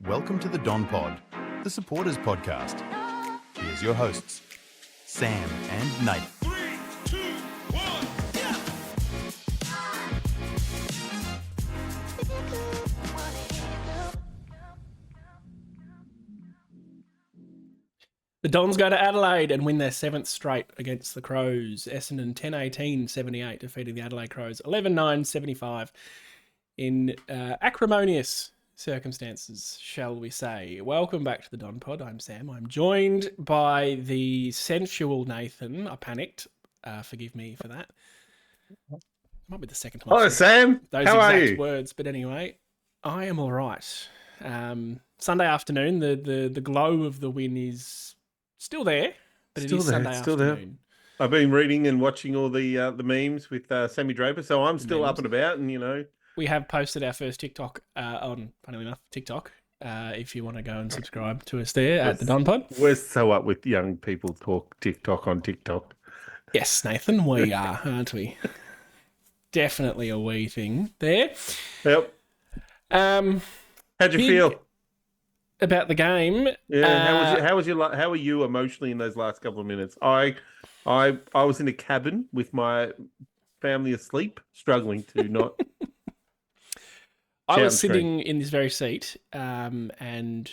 Welcome to the Don Pod, the supporters podcast. Here's your hosts, Sam and Nate. 3, 2, 1, yeah! The Dons go to Adelaide and win their seventh straight against the Crows. Essendon 10-18-78, defeating the Adelaide Crows 11-9-75 in acrimonious circumstances, shall we say. Welcome back to the Don Pod. I'm Sam. I'm joined by the sensual Nathan. I panicked. Forgive me for that. Might be the second time. Hello, Sam. Those How are exact you? words, but anyway, I am all right. Sunday afternoon, the glow of the win is still there, but Still it is there, Sunday still there. afternoon. I've been reading and watching all the memes with Sammy Draper, so I'm still memes. up and about, and you know. We have posted our first TikTok on, funnily enough, TikTok. If you want to go and subscribe to us there at the Don Pod. We're so up with young people talk TikTok on TikTok. Yes, Nathan, we are, aren't we? Definitely a wee thing there. Yep. How'd you Big- feel? About the game. Yeah. How were you emotionally in those last couple of minutes? I was in a cabin with my family asleep, struggling to not. I shout was and scream. sitting in this very seat and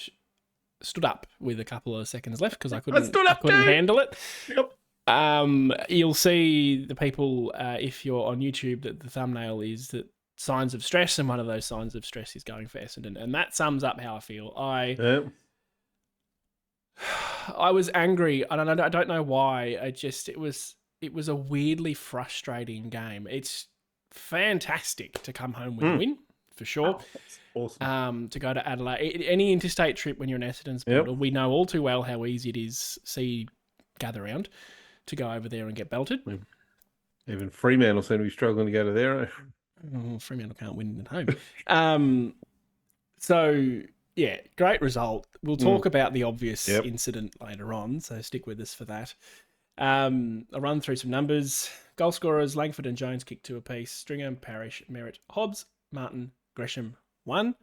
stood up with a couple of seconds left because I couldn't stood up too. handle it. Yep. You'll see the people, if you're on YouTube, that the thumbnail is that signs of stress, and one of those signs of stress is going for Essendon, and that sums up how I feel. Yep. I was angry, and I don't know why. It was a weirdly frustrating game. It's fantastic to come home with a win, for sure. Oh, that's awesome. To go to Adelaide. Any interstate trip when you're an Essendon supporter, we know all too well how easy it is, gather round, to go over there and get belted. Even Fremantle seem to be struggling to go to there. Fremantle can't win at home. So, yeah, great result. We'll talk about the obvious incident later on, so stick with us for that. I'll run through some numbers. Goal scorers, Langford and Jones kicked 2 apiece. Stringer, Parrish, Merritt, Hobbs, Martin, Gresham, 1.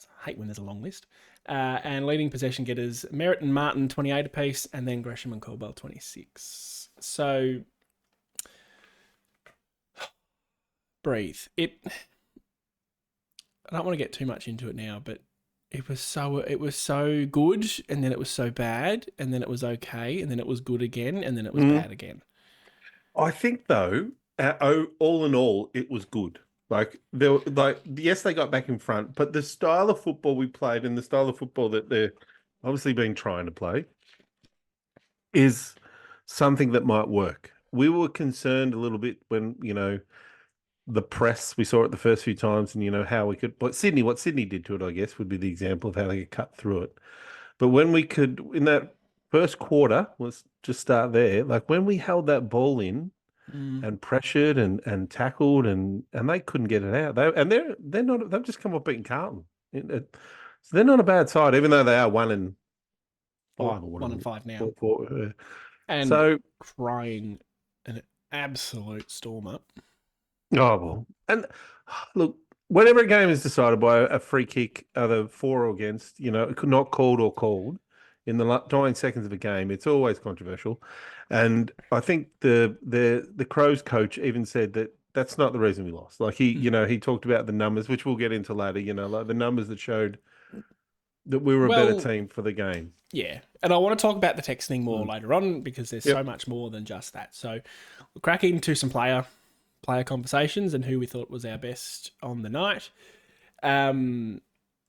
I hate when there's a long list. And leading possession getters, Merritt and Martin, 28 apiece, and then Gresham and Caldwell, 26. So, breathe. I don't want to get too much into it now, but it was so good, and then it was so bad, and then it was okay, and then it was good again, and then it was bad again. I think though, all in all, it was good. Yes, they got back in front, but the style of football we played and the style of football that they're obviously been trying to play is something that might work. We were concerned a little bit when, you know, the press, we saw it the first few times, and, you know, how we could, what Sydney did to it, I guess, would be the example of how they could cut through it. But when we could, in that first quarter, let's just start there, like when we held that ball in, and pressured and tackled and they couldn't get it out. They've just come up beating Carlton. So they're not a bad side, even though they are 1-5 or 1-5 now. 4. And so crying an absolute storm up. Oh well. And look, whenever a game is decided by a free kick, either for or against, you know, not called or called in the dying seconds of a game, it's always controversial. And I think the Crows coach even said that that's not the reason we lost. Like he talked about the numbers, which we'll get into later, you know, like the numbers that showed that we were a better team for the game. Yeah. And I want to talk about the text thing more later on, because there's so much more than just that. So we'll crack into some player conversations and who we thought was our best on the night.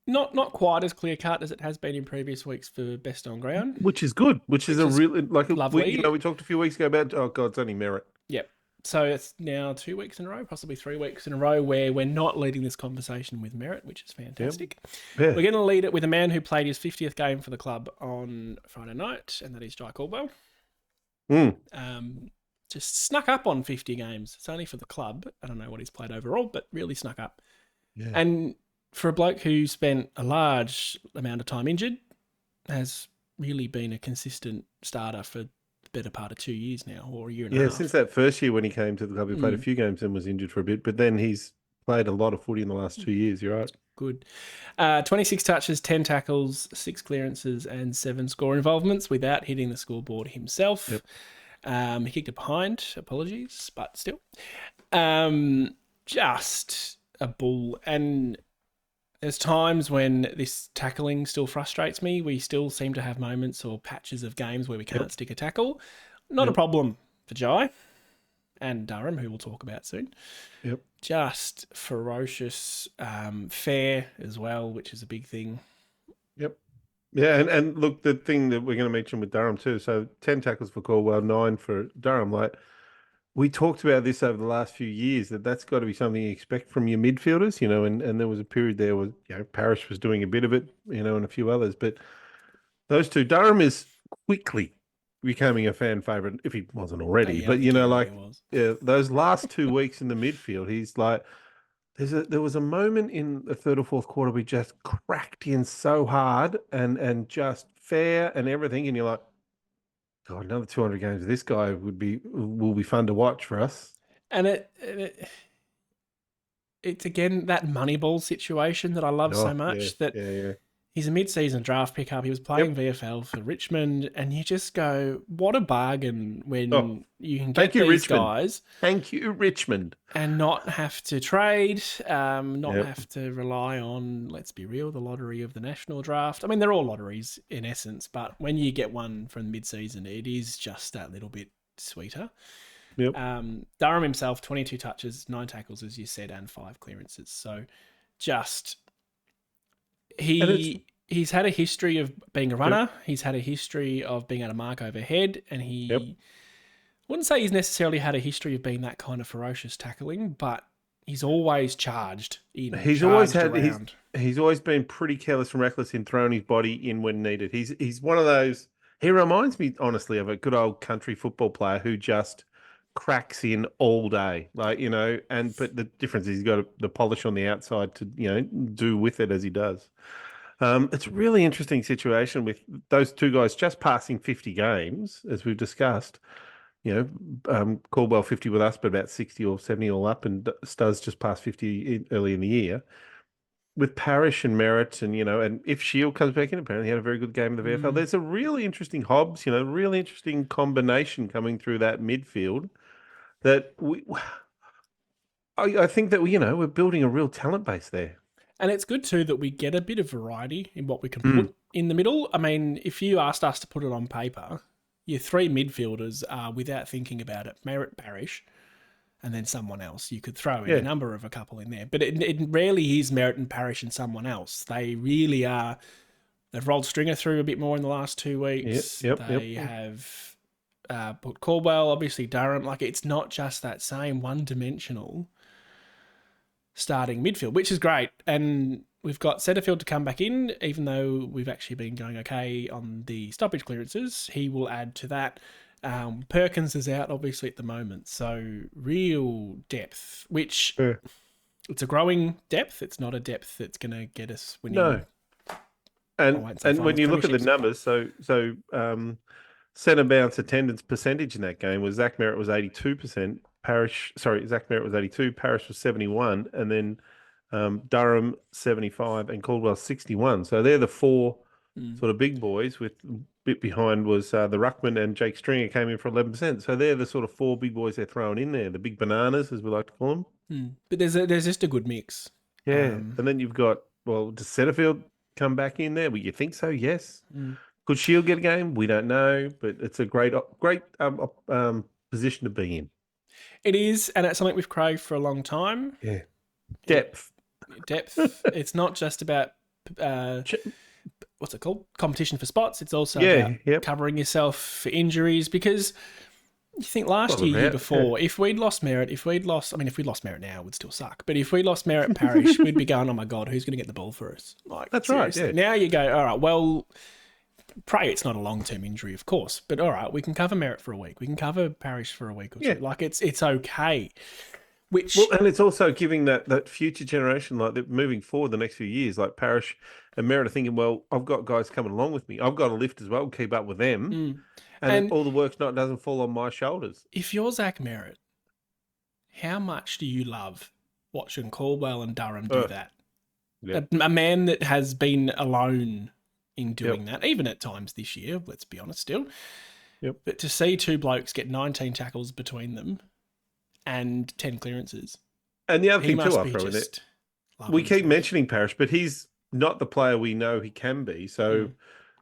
Not quite as clear cut as it has been in previous weeks for best on ground, which is good. Which is a really lovely. We talked a few weeks ago about it's only Merritt. Yep. So it's now 2 weeks in a row, possibly 3 weeks in a row, where we're not leading this conversation with Merritt, which is fantastic. Yeah. We're going to lead it with a man who played his 50th game for the club on Friday night, and that is Jai Caldwell. Just snuck up on 50 games. It's only for the club. I don't know what he's played overall, but really snuck up. Yeah. And for a bloke who spent a large amount of time injured, has really been a consistent starter for the better part of 2 years now, or a year and a half. Yeah, since that first year when he came to the club, he played a few games and was injured for a bit, but then he's played a lot of footy in the last 2 years, you're right. good. 26 touches, 10 tackles, 6 clearances, and 7 score involvements without hitting the scoreboard himself. Yep. He kicked it behind, apologies, but still. Just a bull. And there's times when this tackling still frustrates me. We still seem to have moments or patches of games where we can't stick a tackle. Not a problem for Jai and Durham, who we'll talk about soon. Yep. Just ferocious, fair as well, which is a big thing. Yep. Yeah, and look, the thing that we're going to mention with Durham too, so 10 tackles for Caldwell, 9 for Durham. Like, we talked about this over the last few years, that's got to be something you expect from your midfielders, and there was a period there where, Parrish was doing a bit of it, and a few others. But those two, Durham is quickly becoming a fan favourite, if he wasn't already. But, those last 2 weeks in the midfield, he's like, there was a moment in the third or fourth quarter we just cracked in so hard and just fair and everything, and you're like, God, another 200 games of this guy will be fun to watch for us. And it's again that Moneyball situation that I love so much. He's a mid-season draft pickup. He was playing VFL for Richmond, and you just go, what a bargain when you can get these guys. Thank you, Richmond. And not have to trade, have to rely on, let's be real, the lottery of the national draft. I mean, they're all lotteries in essence, but when you get one from mid-season, it is just that little bit sweeter. Yep. Durham himself, 22 touches, 9 tackles, as you said, and 5 clearances. So just... He's had a history of being a runner. Yep. He's had a history of being able to mark overhead, and he wouldn't say he's necessarily had a history of being that kind of ferocious tackling, but he's always charged in. He's always been pretty careless and reckless in throwing his body in when needed. He's one of those. He reminds me honestly of a good old country football player who just cracks in all day, but the difference is he's got the polish on the outside to do with it as he does. It's a really interesting situation with those two guys just passing 50 games, as we've discussed. Caldwell 50 with us, but about 60 or 70 all up, and Stuz just passed 50 early in the year. With Parrish and Merritt, and if Shield comes back in, apparently he had a very good game in the VFL. There's a really interesting Hobbs, really interesting combination coming through that midfield. That I think that we're building a real talent base there. And it's good too that we get a bit of variety in what we can put in the middle. I mean, if you asked us to put it on paper, your 3 midfielders are, without thinking about it, Merritt, Parrish, and then someone else. You could throw in a number of a couple in there, but it rarely is Merritt and Parrish and someone else. They really are. They've rolled Stringer through a bit more in the last 2 weeks. They have put Caldwell, obviously Durham. Like, it's not just that same one-dimensional starting midfield, which is great. And we've got Setterfield to come back in, even though we've actually been going okay on the stoppage clearances. He will add to that. Perkins is out, obviously, at the moment. So real depth, which it's a growing depth. It's not a depth that's going to get us winning. No. And when you look at the numbers, so centre bounce attendance percentage in that game was Zach Merritt was 82%. Zach Merritt was 82. Parrish was 71, and then Durham 75 and Caldwell 61. So they're the 4 sort of big boys. With a bit behind was the Ruckman and Jake Stringer came in for 11%. So they're the sort of 4 big boys they're throwing in there, the big bananas, as we like to call them. But there's just a good mix. Yeah, and then you've got, does Setterfield come back in there? Well, you think so? Yes. Could Shield get a game? We don't know, but it's a great position to be in. It is, and it's something we've craved for a long time. Yeah. Depth. It's not just about what's it called? Competition for spots. It's also about covering yourself for injuries, because you think year before, if we'd lost Merritt now, it would still suck. But if we lost Merritt and Parrish, we'd be going, oh my God, who's going to get the ball for us? Like, that's seriously. right. Yeah. Now you go, all right, well, pray it's not a long-term injury, of course. But all right, we can cover Merritt for a week. We can cover Parrish for a week or two. Like, it's okay. And it's also giving that future generation, like moving forward the next few years, like Parrish and Merritt are thinking, well, I've got guys coming along with me. I've got to lift as well, keep up with them. And all the work doesn't fall on my shoulders. If you're Zach Merritt, how much do you love watching Caldwell and Durham do that? Yep. A man that has been alone in doing that, even at times this year, let's be honest still. Yep. But to see two blokes get 19 tackles between them and 10 clearances. And the other He thing too, must I'll be throw in just it. We loving keep himself. mentioning Parrish, but he's not the player we know he can be. So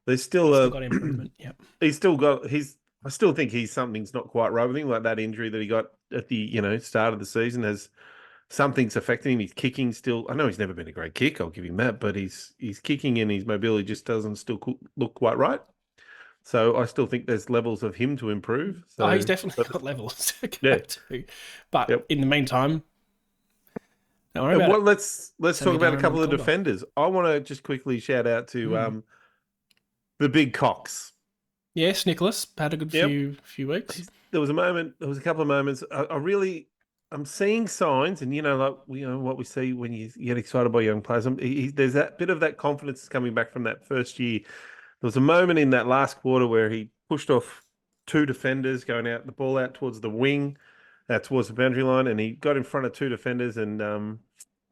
there's He's still still got improvement. Yep. he's still got I still think something's not quite right with him. Like that injury that he got at the start of the season has something's affecting him. He's kicking still. I know he's never been a great kick. I'll give him that, but he's kicking and his mobility just doesn't still look quite right. So I still think there's levels of him to improve. So, He's definitely got levels to go Yeah. to. But in the meantime, don't worry And about it. let's talk about a Darren couple of Caldwell. defenders. I want to just quickly shout out to the big Cox. Yes, Nicholas had a good few weeks. There was a couple of moments. I'm seeing signs, and what we see when you get excited by young players. There's that bit of that confidence coming back from that first year. There was a moment in that last quarter where he pushed off two defenders, going out the ball out towards the wing, towards the boundary line, and he got in front of two defenders and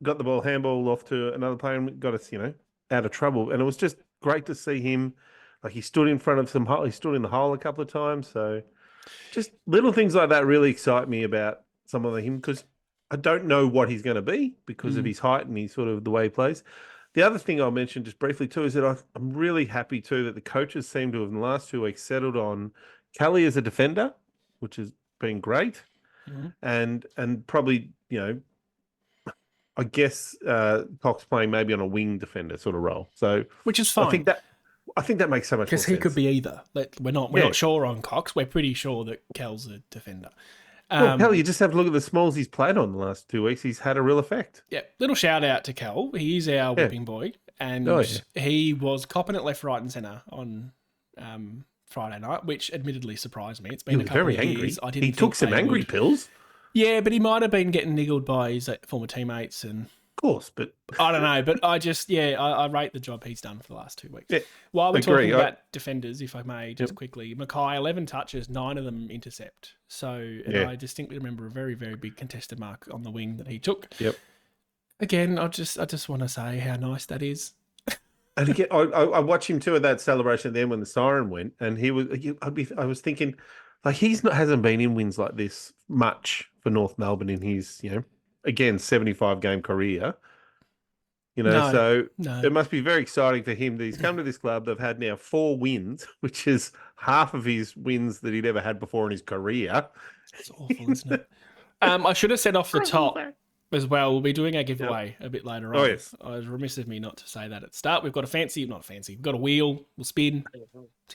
got the ball handball off to another player and got us, out of trouble. And it was just great to see him. Like he stood in front of he stood in the hole a couple of times. So just little things like that really excite me about someone like him because I don't know what he's going to be because of his height and his sort of the way he plays. The other thing I'll mention just briefly too is that I'm really happy too that the coaches seem to have in the last 2 weeks settled on Kelly as a defender, which has been great, and probably I guess Cox playing maybe on a wing defender sort of role. So which is fine. I think that makes so much more sense. Because he could be either. We're not sure on Cox. We're pretty sure that Kel's a defender. Well, hell, you just have to look at the smalls he's played on the last 2 weeks. He's had a real effect. Yeah, little shout out to Kel. He is our whipping boy, and he was copping it left, right, and centre on Friday night, which admittedly surprised me. It's been a couple very of angry. years. I didn't. He took some angry pills. Yeah, but he might have been getting niggled by his former teammates, and of course, but I don't know. But I rate the job he's done for the last 2 weeks. Yeah, while we're talking about defenders, if I may, just quickly, Mackay 11 touches, 9 of them intercept. So I distinctly remember a very, very big contested mark on the wing that he took. Yep. Again, I just want to say how nice that is. And again, I watched him too at that celebration then when the siren went, and I was thinking, like hasn't been in wins like this much for North Melbourne in his again 75 game career. So it must be very exciting for him that he's come to this club. They've had now 4 wins, which is half of his wins that he'd ever had before in his career. It's awful, isn't it? I should have said off the top as well, we'll be doing our giveaway a bit later on. Oh, yes. I was remiss of me not to say that at the start. We've got we've got a wheel, we'll spin.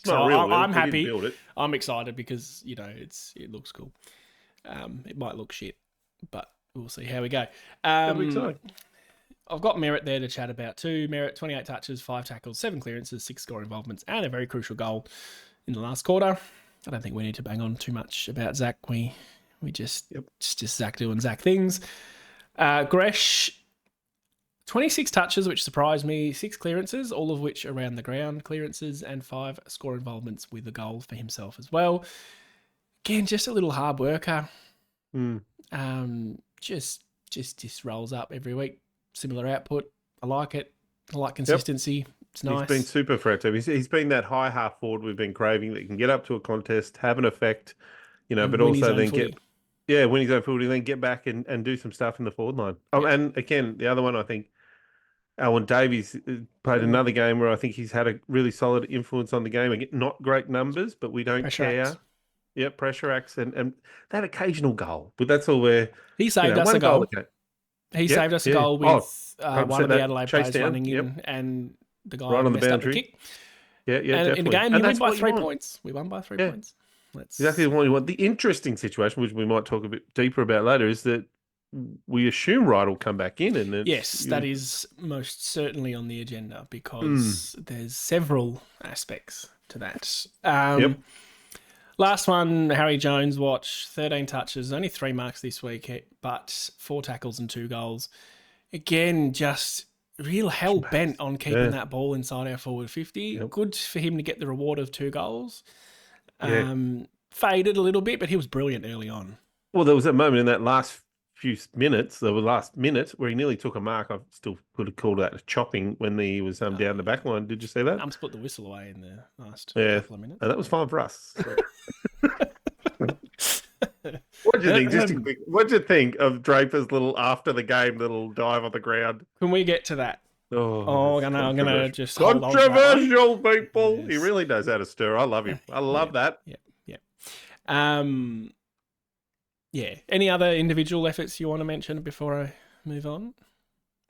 So I'm happy. I'm excited because, it looks cool. It might look shit, but we'll see how we go. That'll be exciting. I've got Merritt there to chat about too. Merritt, 28 touches, 5 tackles, 7 clearances, 6 score involvements, and a very crucial goal in the last quarter. I don't think we need to bang on too much about Zach. We just Zach doing Zach things. Gresh, 26 touches, which surprised me, 6 clearances, all of which around the ground clearances, and 5 score involvements with a goal for himself as well. Again, just a little hard worker. Just rolls up every week. Similar output. I like it. I like consistency. It's nice. He's been super for our team. He's been that high half forward we've been craving that can get up to a contest, have an effect, but also then win his own footy, then get back and do some stuff in the forward line. And again, the other one, I think, Owen Davies played another game where I think he's had a really solid influence on the game. Again, not great numbers, but we don't care. Acts. Yep, pressure acts and that occasional goal. But that's all where he saved us a goal. He saved us a goal with one of the Adelaide players running in and the guy right on the boundary. The kick. Yeah, and in the game, you win by 3 points. We won by 3 points. Exactly what you want. The interesting situation, which we might talk a bit deeper about later, is that we assume Wright will come back in. And that is most certainly on the agenda because there's several aspects to that. Last one, Harry Jones watch, 13 touches, only 3 marks this week, but 4 tackles and 2 goals. Again, just real hell bent on keeping that ball inside our forward 50. Good for him to get the reward of 2 goals. Faded a little bit, but he was brilliant early on. Well, there was that moment in that last few minutes, the last minute, where he nearly took a mark. I still could have called that chopping when he was down the back line. Did you see that? Put the whistle away in the last Yeah, couple of minutes. and that was fine for us. What do you think? Just a quick, what do you think of Draper's little after the game little dive on the ground? Can we get to that? Oh, I'm gonna just hold on to controversial people. Yes. He really knows how to stir. I love him. I love that. Yeah. Yeah. Any other individual efforts you want to mention before I move on?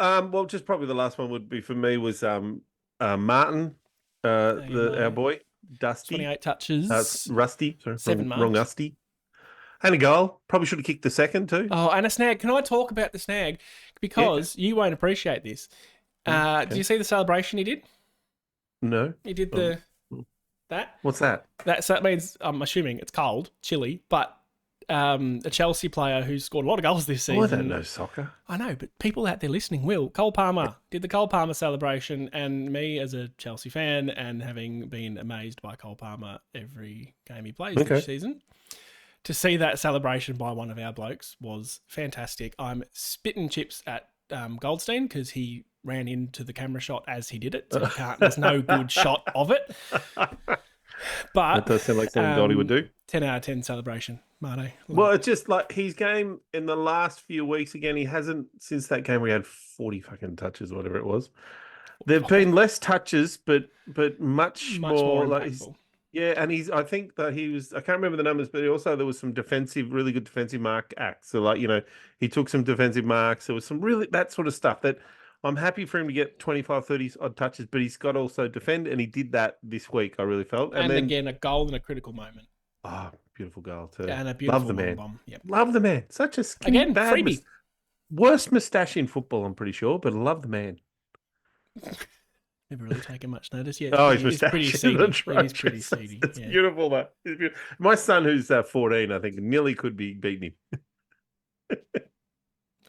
Well, just probably the last one would be for me was Martin, our boy Dusty, 28 touches, Rusty. Sorry, 7 marks. wrong Rusty. And a goal. Probably should have kicked the second too. Oh, and a snag. Can I talk about the snag? Because you won't appreciate this. Okay. Did you see the celebration he did? No. He did that. What's that? So that means, I'm assuming it's cold, chilly, but a Chelsea player who's scored a lot of goals this season. I don't know soccer. I know, but people out there listening will. Cole Palmer did the Cole Palmer celebration, and me as a Chelsea fan and having been amazed by Cole Palmer every game he plays this season, to see that celebration by one of our blokes was fantastic. I'm spitting chips at Goldstein because he ran into the camera shot as he did it, so there's no good shot of it. But that does sound like something Dottie would do. 10 out of 10 celebration, Marto. Well, it's just like his game in the last few weeks. Again, he hasn't, since that game where he had 40 fucking touches, or whatever it was. There've been less touches, but much more like and I think that I can't remember the numbers, but there was some really good defensive mark acts. So like, he took some defensive marks. There was some really, that sort of stuff that I'm happy for him to get 25, 30 odd touches, but he's got to also defend, and he did that this week, I really felt. And then, again, a goal in a critical moment. Oh, beautiful goal too. And a beautiful Love the man. bomb. Yep. Love the man. Such a skinny, again, bad freebie. Worst moustache in football, I'm pretty sure, but I love the man. Never really taken much notice yet. Oh, his moustache pretty is seedy. atrocious. It is pretty seedy. It's beautiful, though. It's beautiful. My son, who's 14, I think, nearly could be beating him.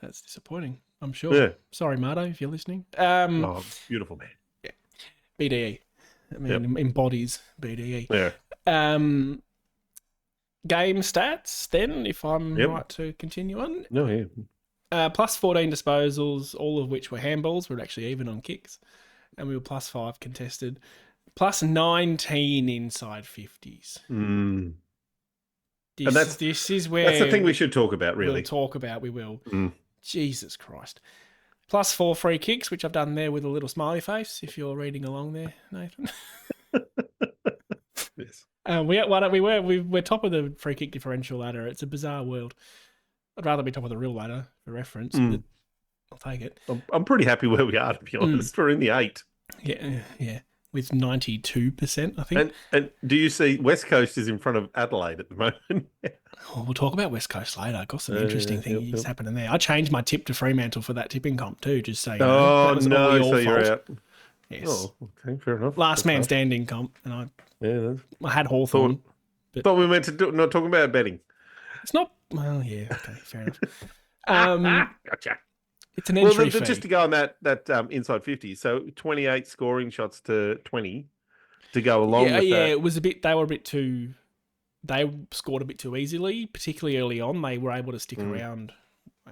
That's disappointing, I'm sure. Yeah. Sorry, Marto, if you're listening. Beautiful man. Yeah. BDE. I mean, embodies BDE. Yeah. Game stats, then, if I'm right to continue on. No, yeah. Plus 14 disposals, all of which were handballs. We're actually even on kicks. And we were plus 5 contested. Plus 19 inside 50s. Mm. This is where... That's the thing we should talk about, really. We will. Jesus Christ. Plus 4 free kicks, which I've done there with a little smiley face, if you're reading along there, Nathan. Yes. We're top of the free kick differential ladder. It's a bizarre world. I'd rather be top of the real ladder for reference, but I'll take it. I'm pretty happy where we are, to be honest. We're in the 8. Yeah. With 92%, I think. And do you see West Coast is in front of Adelaide at the moment? We'll talk about West Coast later. I've got some interesting things happening there. I changed my tip to Fremantle for that tipping comp too, just so you know. Oh, no, so you're out. Yes. Oh, okay, fair enough. Last man standing comp, and I had Hawthorn. Thought we meant to not talking about betting. It's not. Well, yeah, okay, fair enough. Gotcha. It's an entry fee. Just to go on that inside 50, so 28 scoring shots to 20 to go along with that. Yeah, it was a bit. They were a bit too. They scored a bit too easily, particularly early on. They were able to stick around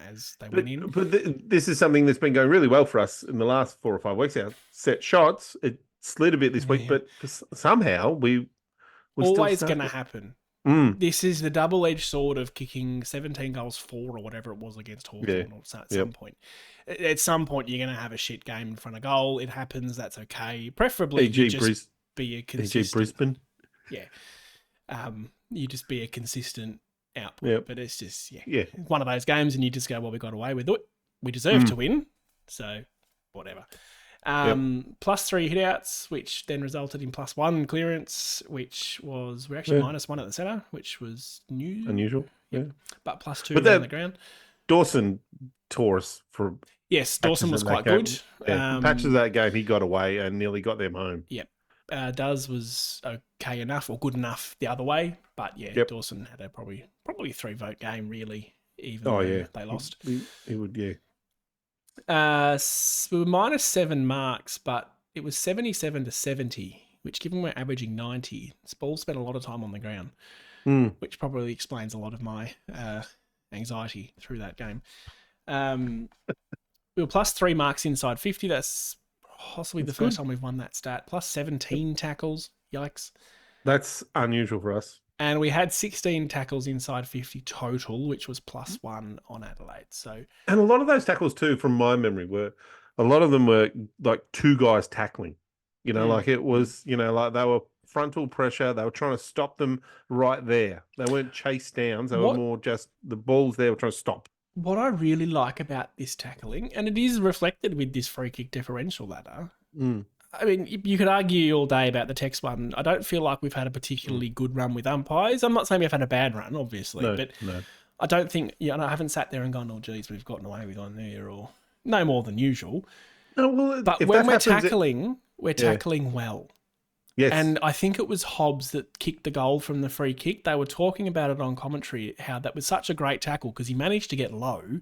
as they went in. But this is something that's been going really well for us in the last 4 or 5 weeks. Our set shots, it slid a bit this week, but somehow we were always going to happen. This is the double-edged sword of kicking 17 goals 4 or whatever it was against Hawthorn at some point. At some point, you're going to have a shit game in front of goal. It happens. That's okay. Preferably, you just be a consistent... Brisbane. Yeah. You just be a consistent output. Yep. But it's just, one of those games and you just go, well, we got away with it. We deserve to win. So, whatever. Plus 3 hitouts, which then resulted in plus 1 clearance, which was, we're actually minus 1 at the centre, which was unusual. Yeah. But plus 2 on the ground. Dawson tore us for... Yes, Dawson was quite good. Patches of that game, he got away and nearly got them home. Yep. Duz was okay enough or good enough the other way, but Dawson had a probably 3-vote game really, even though they lost. He would, we were minus 7 marks, but it was 77 to 70, which given we're averaging 90, Spall spent a lot of time on the ground, which probably explains a lot of my anxiety through that game. We were plus 3 marks inside 50. That's possibly the first time we've won that stat. Plus 17 tackles. Yikes. That's unusual for us. And we had 16 tackles inside 50 total, which was plus 1 on Adelaide. So, and a lot of those tackles too, from my memory, a lot of them were like two guys tackling. Like it was, like they were frontal pressure. They were trying to stop them right there. They weren't chase downs. They were more just the balls there were trying to stop. What I really like about this tackling, and it is reflected with this free kick differential ladder. I mean, you could argue all day about the text one. I don't feel like we've had a particularly good run with umpires. I'm not saying we've had a bad run, obviously, but I don't think, I haven't sat there and gone, oh, geez, we've gotten away with one there, or no more than usual. No, well, but when we're tackling, we're tackling well. Yes. And I think it was Hobbs that kicked the goal from the free kick. They were talking about it on commentary, how that was such a great tackle because he managed to get low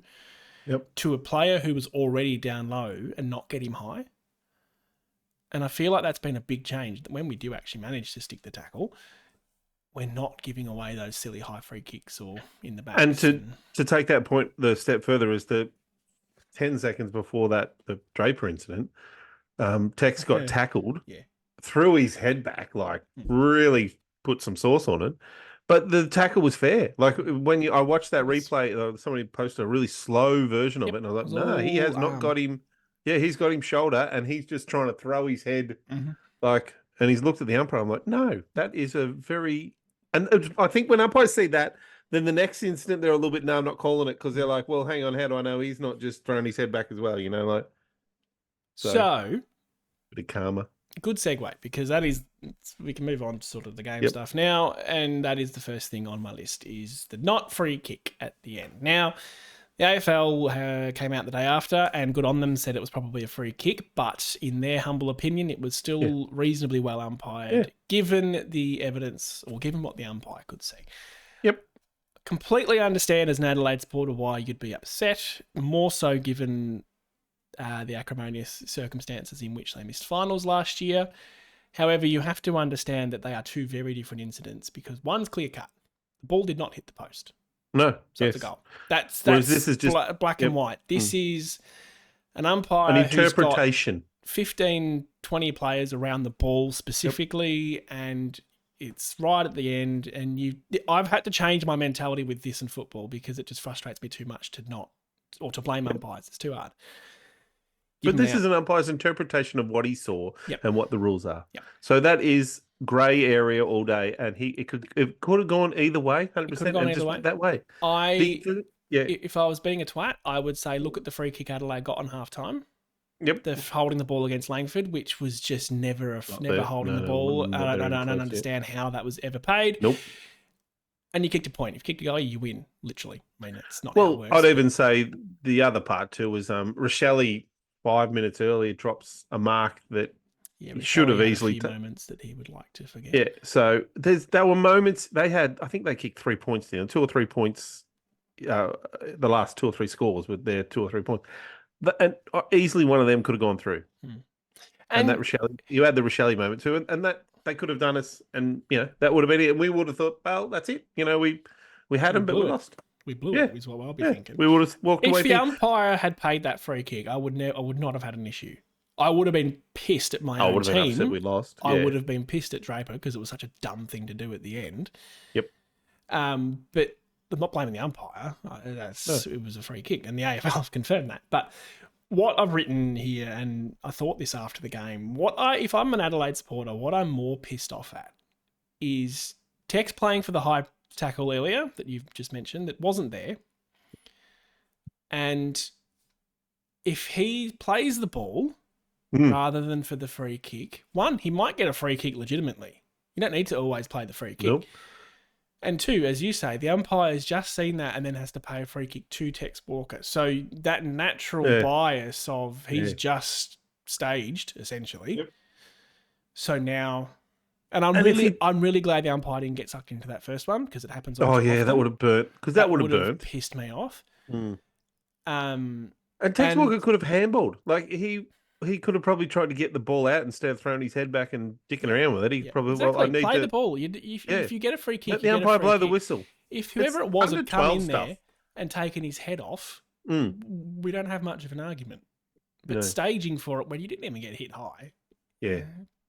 to a player who was already down low and not get him high. And I feel like that's been a big change. That when we do actually manage to stick the tackle, we're not giving away those silly high free kicks or in the back. And to take that point the step further is that 10 seconds before that, the Draper incident, Tex got tackled, threw his head back, like really put some sauce on it. But the tackle was fair. Like when I watched that replay, somebody posted a really slow version of it, and I was like, no, he has not got him. Yeah, he's got him shoulder, and he's just trying to throw his head, and he's looked at the umpire. I'm like, no, that is a very, and I think when umpires see that, then the next incident they're a little bit, no, I'm not calling it because they're like, well, hang on, how do I know he's not just throwing his head back as well? Like, so bit of karma. Good segue because we can move on to sort of the game stuff now, and that is the first thing on my list is the not free kick at the end. Now, the AFL came out the day after and good on them, said it was probably a free kick, but in their humble opinion, it was still reasonably well umpired given the evidence or given what the umpire could see. Yep. Completely understand as an Adelaide supporter why you'd be upset, more so given the acrimonious circumstances in which they missed finals last year. However, you have to understand that they are two very different incidents because one's clear cut. The ball did not hit the post. No, so it's a goal. That's this is just black and white. This is an umpire, an interpretation. Who's got 15, 20 players around the ball specifically, and it's right at the end. And I've had to change my mentality with this in football because it just frustrates me too much to blame umpires. It's too hard. But this is an umpire's interpretation of what he saw and what the rules are. Yep. So that is grey area all day, and it could have gone either way, 100%. It could have gone either way. That way. If I was being a twat, I would say look at the free kick Adelaide got on half time. Yep. The holding the ball against Langford, which was just never holding the ball. I don't understand how that was ever paid. Nope. And you kicked a point. If you kicked a goal, you win, literally. I mean, it's not how it works. I'd even say the other part too was Rochelle 5 minutes earlier drops a mark that should have easily moments that he would like to forget. Yeah, so there were moments they had. I think they kicked 3 points there, 2 or 3 points. The last 2 or 3 scores with their 2 or 3 points, and easily one of them could have gone through. And that Rochelle, you had the Rochelle moment too, and that they could have done us, and that would have been it, and we would have thought, well, that's it. We had them, but we lost. We blew it, is what I'll be thinking. We would have walked away. If the umpire had paid that free kick, I would not have had an issue. I would have been pissed at my own team. I would have been upset we lost. I would have been pissed at Draper because it was such a dumb thing to do at the end. Yep. But I'm not blaming the umpire. It was a free kick, and the AFL have confirmed that. But what I've written here, and I thought this after the game, if I'm an Adelaide supporter, what I'm more pissed off at is Tex playing for the high tackle earlier that you've just mentioned that wasn't there. And if he plays the ball rather than for the free kick, one, he might get a free kick legitimately. You don't need to always play the free kick. Nope. And two, as you say, the umpire has just seen that and then has to pay a free kick to Tex Walker. So that natural bias of he's just staged, essentially. Yep. So now... And I'm really glad the umpire didn't get sucked into that first one because it happens. Oh yeah, that would have burnt. Because that would have burnt. Pissed me off. And Tex Walker could have handballed. Like he could have probably tried to get the ball out instead of throwing his head back and dicking around with it. He probably play the ball. If you get a free kick, let the umpire blow the whistle. If whoever it was had come in there and taken his head off, we don't have much of an argument. But No. staging for it when you didn't even get hit high. Yeah.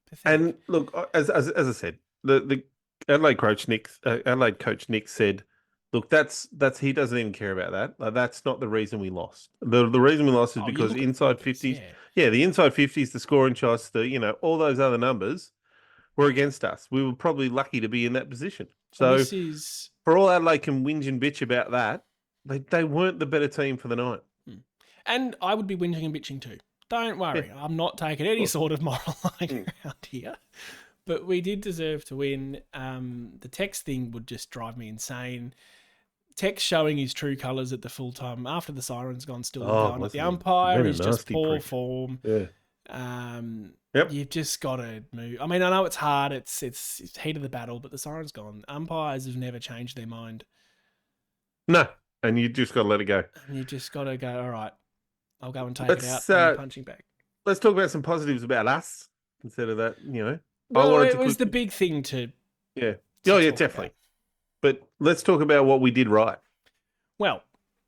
Pathetic. And look, as I said, the Adelaide coach Nick said, look, that's he doesn't even care about that. Like, that's not the reason we lost. The reason we lost is You because look at inside figures, 50s, yeah. the inside 50s, the scoring shots, all those other numbers were against us. We were probably lucky to be in that position. So this is for all Adelaide can whinge and bitch about that, they weren't the better team for the night. And I would be whinging and bitching too. Don't worry, I'm not taking any sort of moral line around here. But we did deserve to win. The text thing would just drive me insane. Text showing his true colours at the full time after the siren's gone, still going at the umpire is just poor form. Yeah. You've just got to move. I mean, I know it's hard. It's heat of the battle, but the siren's gone. Umpires have never changed their mind. No, and you just got to let it go. And you just got to go, all right, I'll go and take it out. I'm punching back. Let's talk about some positives about us instead of that, Well, it was the big thing to... Yeah. Definitely. About. But let's talk about what we did right. Well,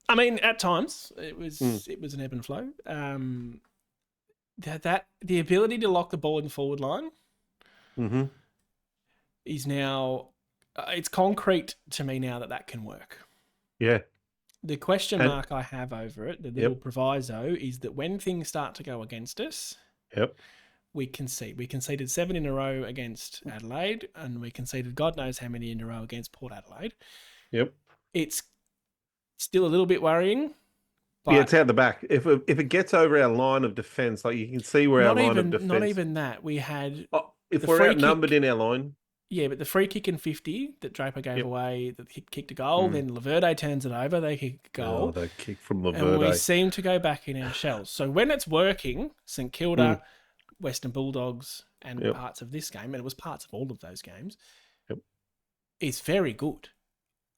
I mean, at times, it was an ebb and flow. The ability to lock the ball in the forward line is now... it's concrete to me now that can work. Yeah. The question mark I have over it, the little proviso, is that when things start to go against us, we concede. We conceded 7 in a row against Adelaide, and we conceded God knows how many in a row against Port Adelaide. Yep. It's still a little bit worrying. But it's out the back. If it gets over our line of defence, like you can see where our line of defence... Not even that. We had... if we're outnumbered in our line... Yeah, but the free kick in 50 that Draper gave away, that he kicked a goal, then Laverde turns it over, they kick a goal. Oh, the kick from Laverde. And we seem to go back in our shells. So when it's working, St Kilda, Western Bulldogs, and parts of this game, and it was parts of all of those games, it's very good.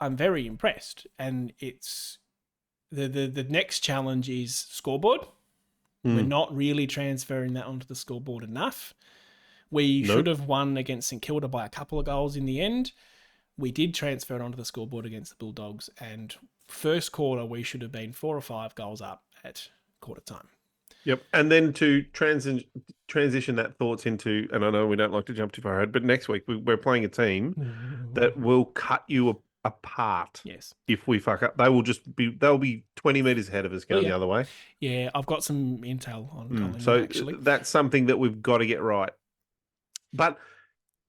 I'm very impressed. And it's the next challenge is scoreboard. We're not really transferring that onto the scoreboard enough. We should have won against St Kilda by a couple of goals in the end. We did transfer it onto the scoreboard against the Bulldogs, and first quarter we should have been 4 or 5 goals up at quarter time. Yep, and then to transition that thoughts into, and I know we don't like to jump too far ahead, but next week we're playing a team that will cut you apart. Yes, if we fuck up, they'll be 20 meters ahead of us going the other way. Yeah, I've got some intel on Collingwood, so actually. That's something that we've got to get right. But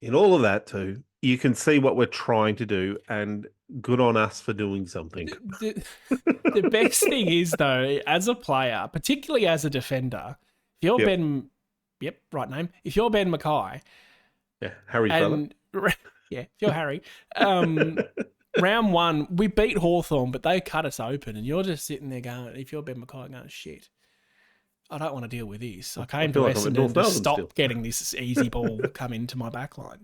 in all of that too, you can see what we're trying to do, and good on us for doing something. The best thing is, though, as a player, particularly as a defender, if you're Ben... Yep, right name. If you're Ben Mackay... Yeah, Harry's brother. Yeah, if you're Harry. Round 1, we beat Hawthorn, but they cut us open, and you're just sitting there going, if you're Ben Mackay, going, shit, I don't want to deal with this. I came to Essendon to stop getting this easy ball come into my backline.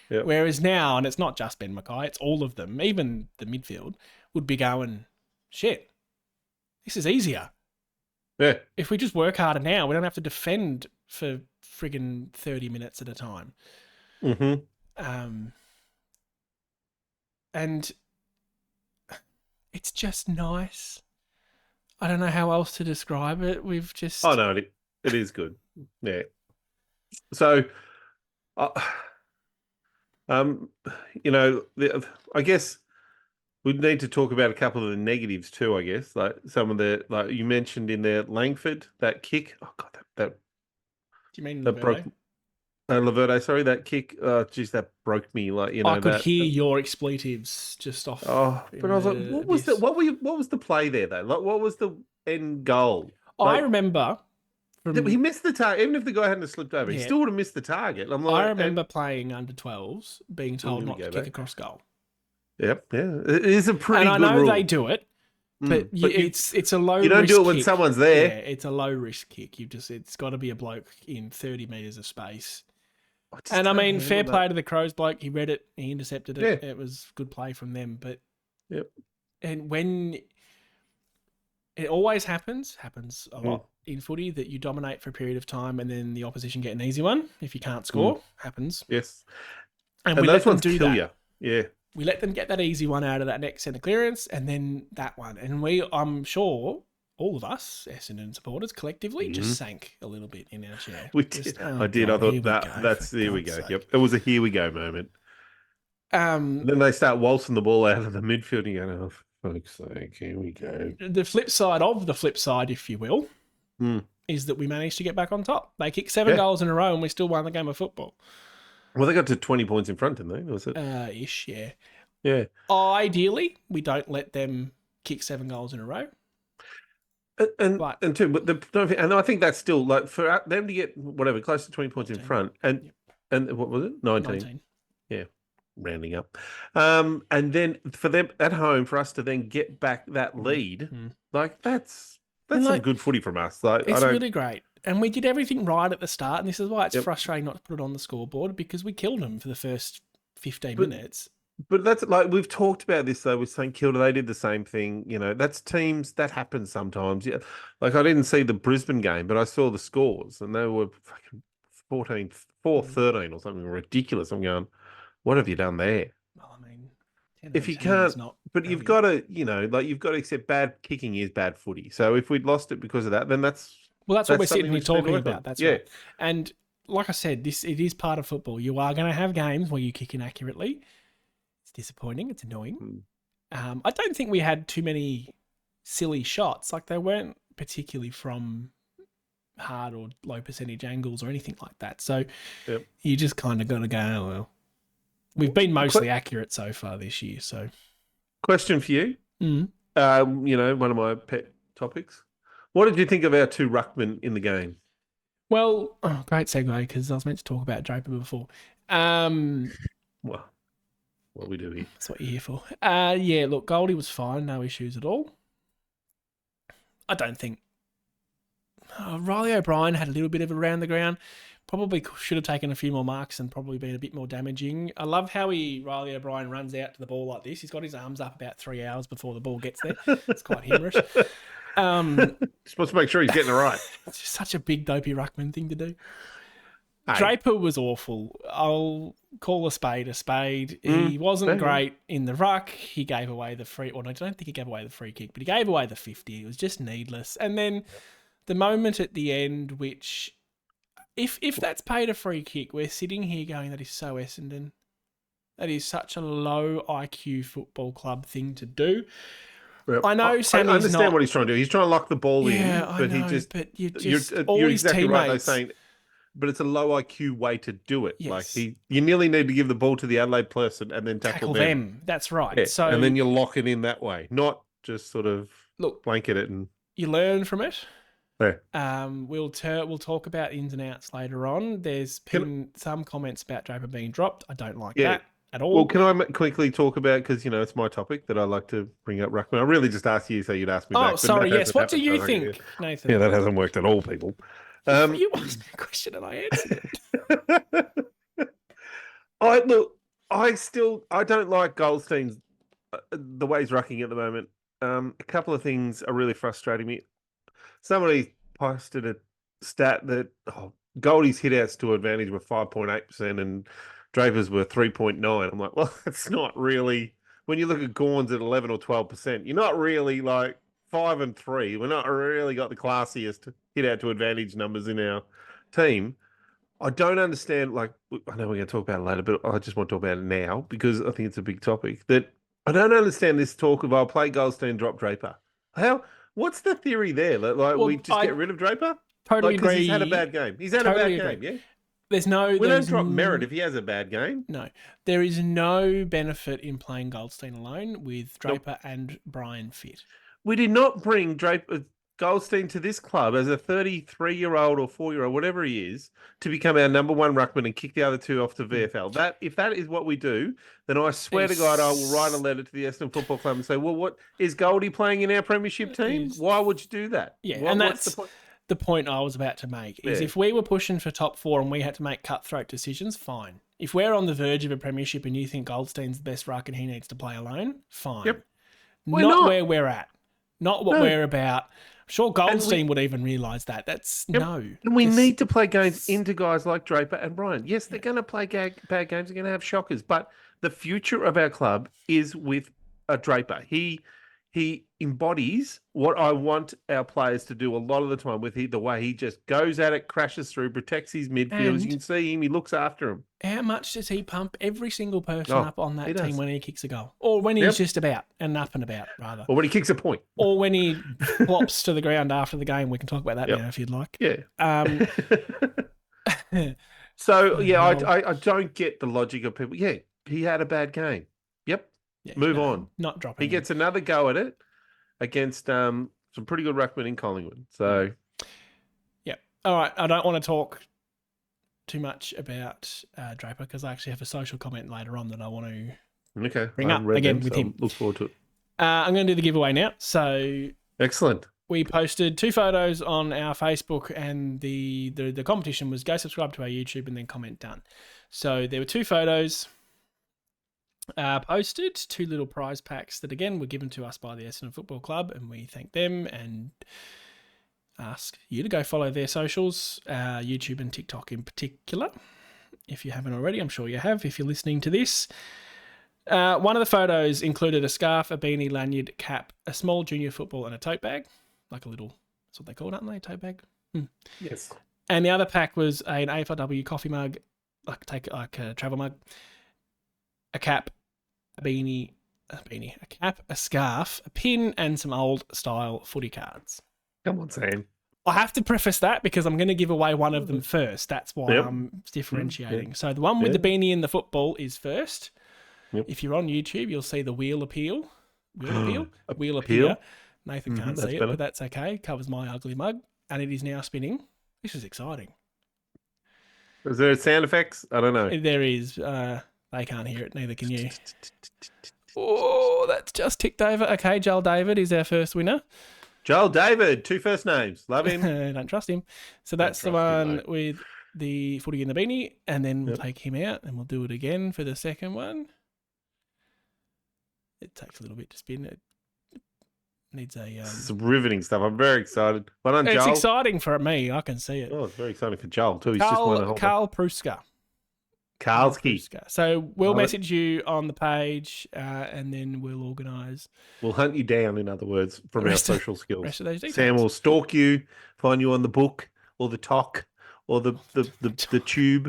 Yep. Whereas now, and it's not just Ben Mackay, it's all of them, even the midfield, would be going, shit, this is easier. Yeah. If we just work harder now, we don't have to defend for friggin' 30 minutes at a time. And it's just nice. I don't know how else to describe it. We've just... Oh, no, it is good. Yeah. So, I guess we'd need to talk about a couple of the negatives too, I guess. Like some of the, like you mentioned in there, Langford, that kick. Oh, God, that Do you mean that broke... Laverde, sorry, that kick. Geez, that broke me. Like, I could hear your expletives just off. Oh, but I was like, what was what was the play there though? Like, what was the end goal? I remember he missed the target. Even if the guy hadn't slipped over, he still would have missed the target. I'm like, I remember playing under 12s, being told not to kick across goal. Yep, yeah, it is a pretty. And good I know rule. They do it, but it's a low. You don't risk do it when kick. someone's there. Yeah, it's a low risk kick. It's got to be a bloke in 30 meters of space. And I mean, fair play to the Crows bloke. He read it, he intercepted it. Yeah. It was good play from them. But and when it always happens a lot in footy that you dominate for a period of time and then the opposition get an easy one if you can't score. Happens. Yes. And we those let them ones do kill that. You. Yeah. We let them get that easy one out of that next centre clearance, and then that one. And I'm sure all of us Essendon supporters collectively just sank a little bit in our chair. We Just, did. oh I did. God, I here thought we go, that's for here we God's go. sake. Yep, it was a here we go moment. And then they start waltzing the ball out of the midfield, and you go, "Oh, for fuck's sake, here we go." The flip side of the flip side, if you will, Mm. is that we managed to get back on top. They kicked 7 goals in a row, and we still won the game of football. Well, they got to 20 points in front, didn't they? Was it? Ish, yeah. Yeah. Ideally, we don't let them kick 7 goals in a row. And I think that's still like for them to get whatever close to 20 points 19. in front, and what was it? 19. Yeah, rounding up. And then for them at home, for us to then get back that lead, like that's some good footy from us. Like it's really great. And we did everything right at the start, and this is why it's frustrating not to put it on the scoreboard, because we killed them for the first 15 minutes. But that's like we've talked about this though with St Kilda. They did the same thing. You know, that's teams that happens sometimes. Yeah, like I didn't see the Brisbane game, but I saw the scores, and they were fucking 4-13 or something ridiculous. I'm going, what have you done there? Well, I mean, if you can't, but you've got to, you've got to accept bad kicking is bad footy. So if we'd lost it because of that, then that's what we're sitting here talking about. That's right. Yeah. And like I said, it is part of football. You are going to have games where you kick inaccurately. It's disappointing. It's annoying. I don't think we had too many silly shots. Like they weren't particularly from hard or low percentage angles or anything like that. So you just kind of got to go, oh, well, we've been mostly accurate so far this year. So, question for you. One of my pet topics. What did you think of our 2 ruckmen in the game? Well, great segue, because I was meant to talk about Draper before. Well, what we do here. That's what you're here for. Look, Goldie was fine. No issues at all. I don't think... Riley O'Brien had a little bit of a round the ground. Probably should have taken a few more marks and probably been a bit more damaging. I love how Riley O'Brien runs out to the ball like this. He's got his arms up about 3 hours before the ball gets there. It's quite humorous. Supposed to make sure he's getting it right. It's just such a big dopey ruckman thing to do. Hey. Draper was awful. I'll call a spade a spade. He wasn't great in the ruck. He gave away the free... Well, I don't think he gave away the free kick, but he gave away the 50. It was just needless. And then the moment at the end, which... If that's paid a free kick, we're sitting here going, that is so Essendon. That is such a low IQ football club thing to do. Yep. I know Sammy's I understand what he's trying to do. He's trying to lock the ball in, but you're exactly teammates. Right though, saying, but it's a low IQ way to do it. Yes. Like you nearly need to give the ball to the Adelaide person and then tackle them. That's right. Yeah. So and then you lock it in that way, not just sort of blanket it and you learn from it. Yeah. We'll talk about ins and outs later on. There's been some comments about Draper being dropped. I don't like that at all. Well, can I quickly talk about, because it's my topic that I like to bring up ruckman. I really just asked you so you'd ask me back. Oh, sorry. Yes. What do you think, Nathan? Yeah, that hasn't worked at all, people. You asked me a question and I answered it. I don't like Goldstein's the way he's rucking at the moment. A couple of things are really frustrating me. Somebody posted a stat that Goldie's hit-outs to advantage were 5.8% and Draper's were 3.9%. I'm like, well, that's not really... When you look at Gawn's at 11 or 12%, you're not really like 5 and 3. We're not really got the classiest hit-out to advantage numbers in our team. I don't understand, I know we're going to talk about it later, but I just want to talk about it now because I think it's a big topic. That I don't understand this talk of, I'll play Goldstein, drop Draper. What's the theory there? We just get rid of Draper? Totally agree. He's had a bad game. He's had a bad game, yeah? We don't drop Merritt if he has a bad game. No. There is no benefit in playing Goldstein alone with Draper and Brian fit. We did not bring Goldstein to this club as a 33-year-old or 4-year-old, whatever he is, to become our number one ruckman and kick the other two off to VFL. If that is what we do, then I swear to God, I will write a letter to the Essendon Football Club and say, well, what is Goldie playing in our premiership team? Why would you do that? Yeah, and that's the point I was about to make, is if we were pushing for top 4 and we had to make cutthroat decisions, fine. If we're on the verge of a premiership and you think Goldstein's the best ruck and he needs to play alone, fine. Yep. Not where we're at. Not what we're about. I'm sure Goldstein would even realise that. That's no. And we need to play games into guys like Draper and Brian. Yes, they're going to play bad games. They're going to have shockers. But the future of our club is with a Draper. He embodies what I want our players to do a lot of the time with the way he just goes at it, crashes through, protects his midfielders. And you can see him. He looks after him. how much does he pump every single person Oh, up on he that does. team when he kicks a goal? Or when he's Yep. just about and up and about, rather. Or when he kicks a point. Or when he flops to the ground after the game. We can talk about that Yep. now if you'd like. Yeah. Um, So, yeah, Well- I don't get the logic of people. Yeah, he had a bad game. Yep. yeah, Move no, on. Not dropping He him. gets another go at it against some pretty good ruckmen in Collingwood. So, Yeah. All right. I don't want to talk too much about Draper because I actually have a social comment later on that I want to. okay. Bring I up haven't read again them, with so him. Look forward to it. I'm going to do the giveaway now. So Excellent. we posted 2 photos on our Facebook, and the competition was go subscribe to our YouTube and then comment done. So there were 2 photos posted, 2 little prize packs that again were given to us by the Essendon Football Club, and we thank them and ask you to go follow their socials, YouTube and TikTok in particular. If you haven't already, I'm sure you have if you're listening to this. One of the photos included a scarf, a beanie, lanyard, cap, a small junior football, and a tote bag. Like a little, that's what they call it, aren't they? Tote bag. Yes. And the other pack was an AFLW coffee mug, like a travel mug, a cap, a cap, a scarf, a pin, and some old style footy cards. Come on, Sam. I have to preface that because I'm going to give away one of them first. That's why Yep. I'm differentiating. Yeah. So the one with Yeah. the beanie and the football is first. Yep. If you're on YouTube, you'll see the wheel appeal. Wheel Appeal? appear. Nathan can't that's see it, better. but that's okay. Covers my ugly mug, and it is now spinning. This is exciting. Is there sound effects? I don't know. There is. They can't hear it. Neither can you. Oh, that's just ticked over. Okay, Joel David is our first winner. Joel David, 2 first names. Love him. Don't trust him. So that's the trust him, one mate. with the footy and the beanie, and then we'll Yep. take him out, and we'll do it again for the second one. It takes a little bit to spin. It needs a. This is riveting stuff. I'm very excited. Well done, It's Joel. exciting for me. I can see it. Oh, it's very exciting for Joel, too. He's just won a whole Carl Pruska. Karlski. Pruska. So we'll Love it. message you on the page, and then we'll organise We'll hunt you down, in other words, from The our rest of- social skills. rest of those details. Sam will stalk you, find you on the book or the talk or the tube.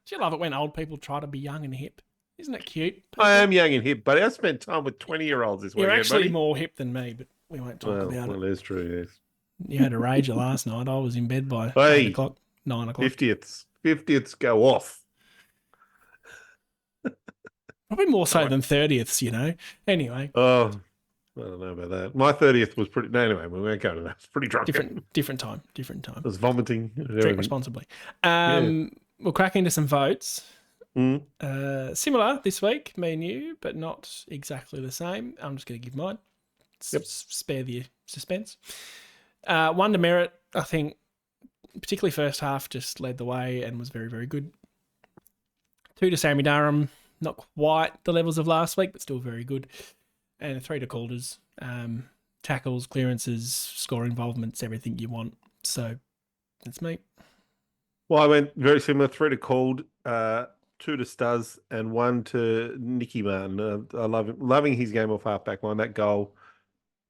Do you love it when old people try to be young and hip? Isn't it cute? I am young and hip, buddy. I spent time with 20-year-olds this You're weekend, actually buddy. more hip than me, but we won't talk about Well, it. that's true, yes. You had a rager last night. I was in bed by Hey. 8 o'clock, 9 o'clock. 50ths go off. Probably more so than 30ths, you know. Anyway, Oh, I don't know about that. My 30th was pretty... No, anyway, we won't go to that. It's pretty drunk. different time. I was vomiting. and Drink everything. responsibly. We'll crack into some votes. Mm. Similar this week, me and you, but not exactly the same. I'm just going to give mine. Yep. Spare the suspense. One to Merit, I think, particularly first half, just led the way and was very, very good. 2 to Sammy Durham, not quite the levels of last week, but still very good. And 3 to Calders, tackles, clearances, score involvements, everything you want. So that's me. Well, I went very similar. 3 to Called, 2 to Stuz, and 1 to Nicky Martin. I love him. Loving his game off halfback line. That goal,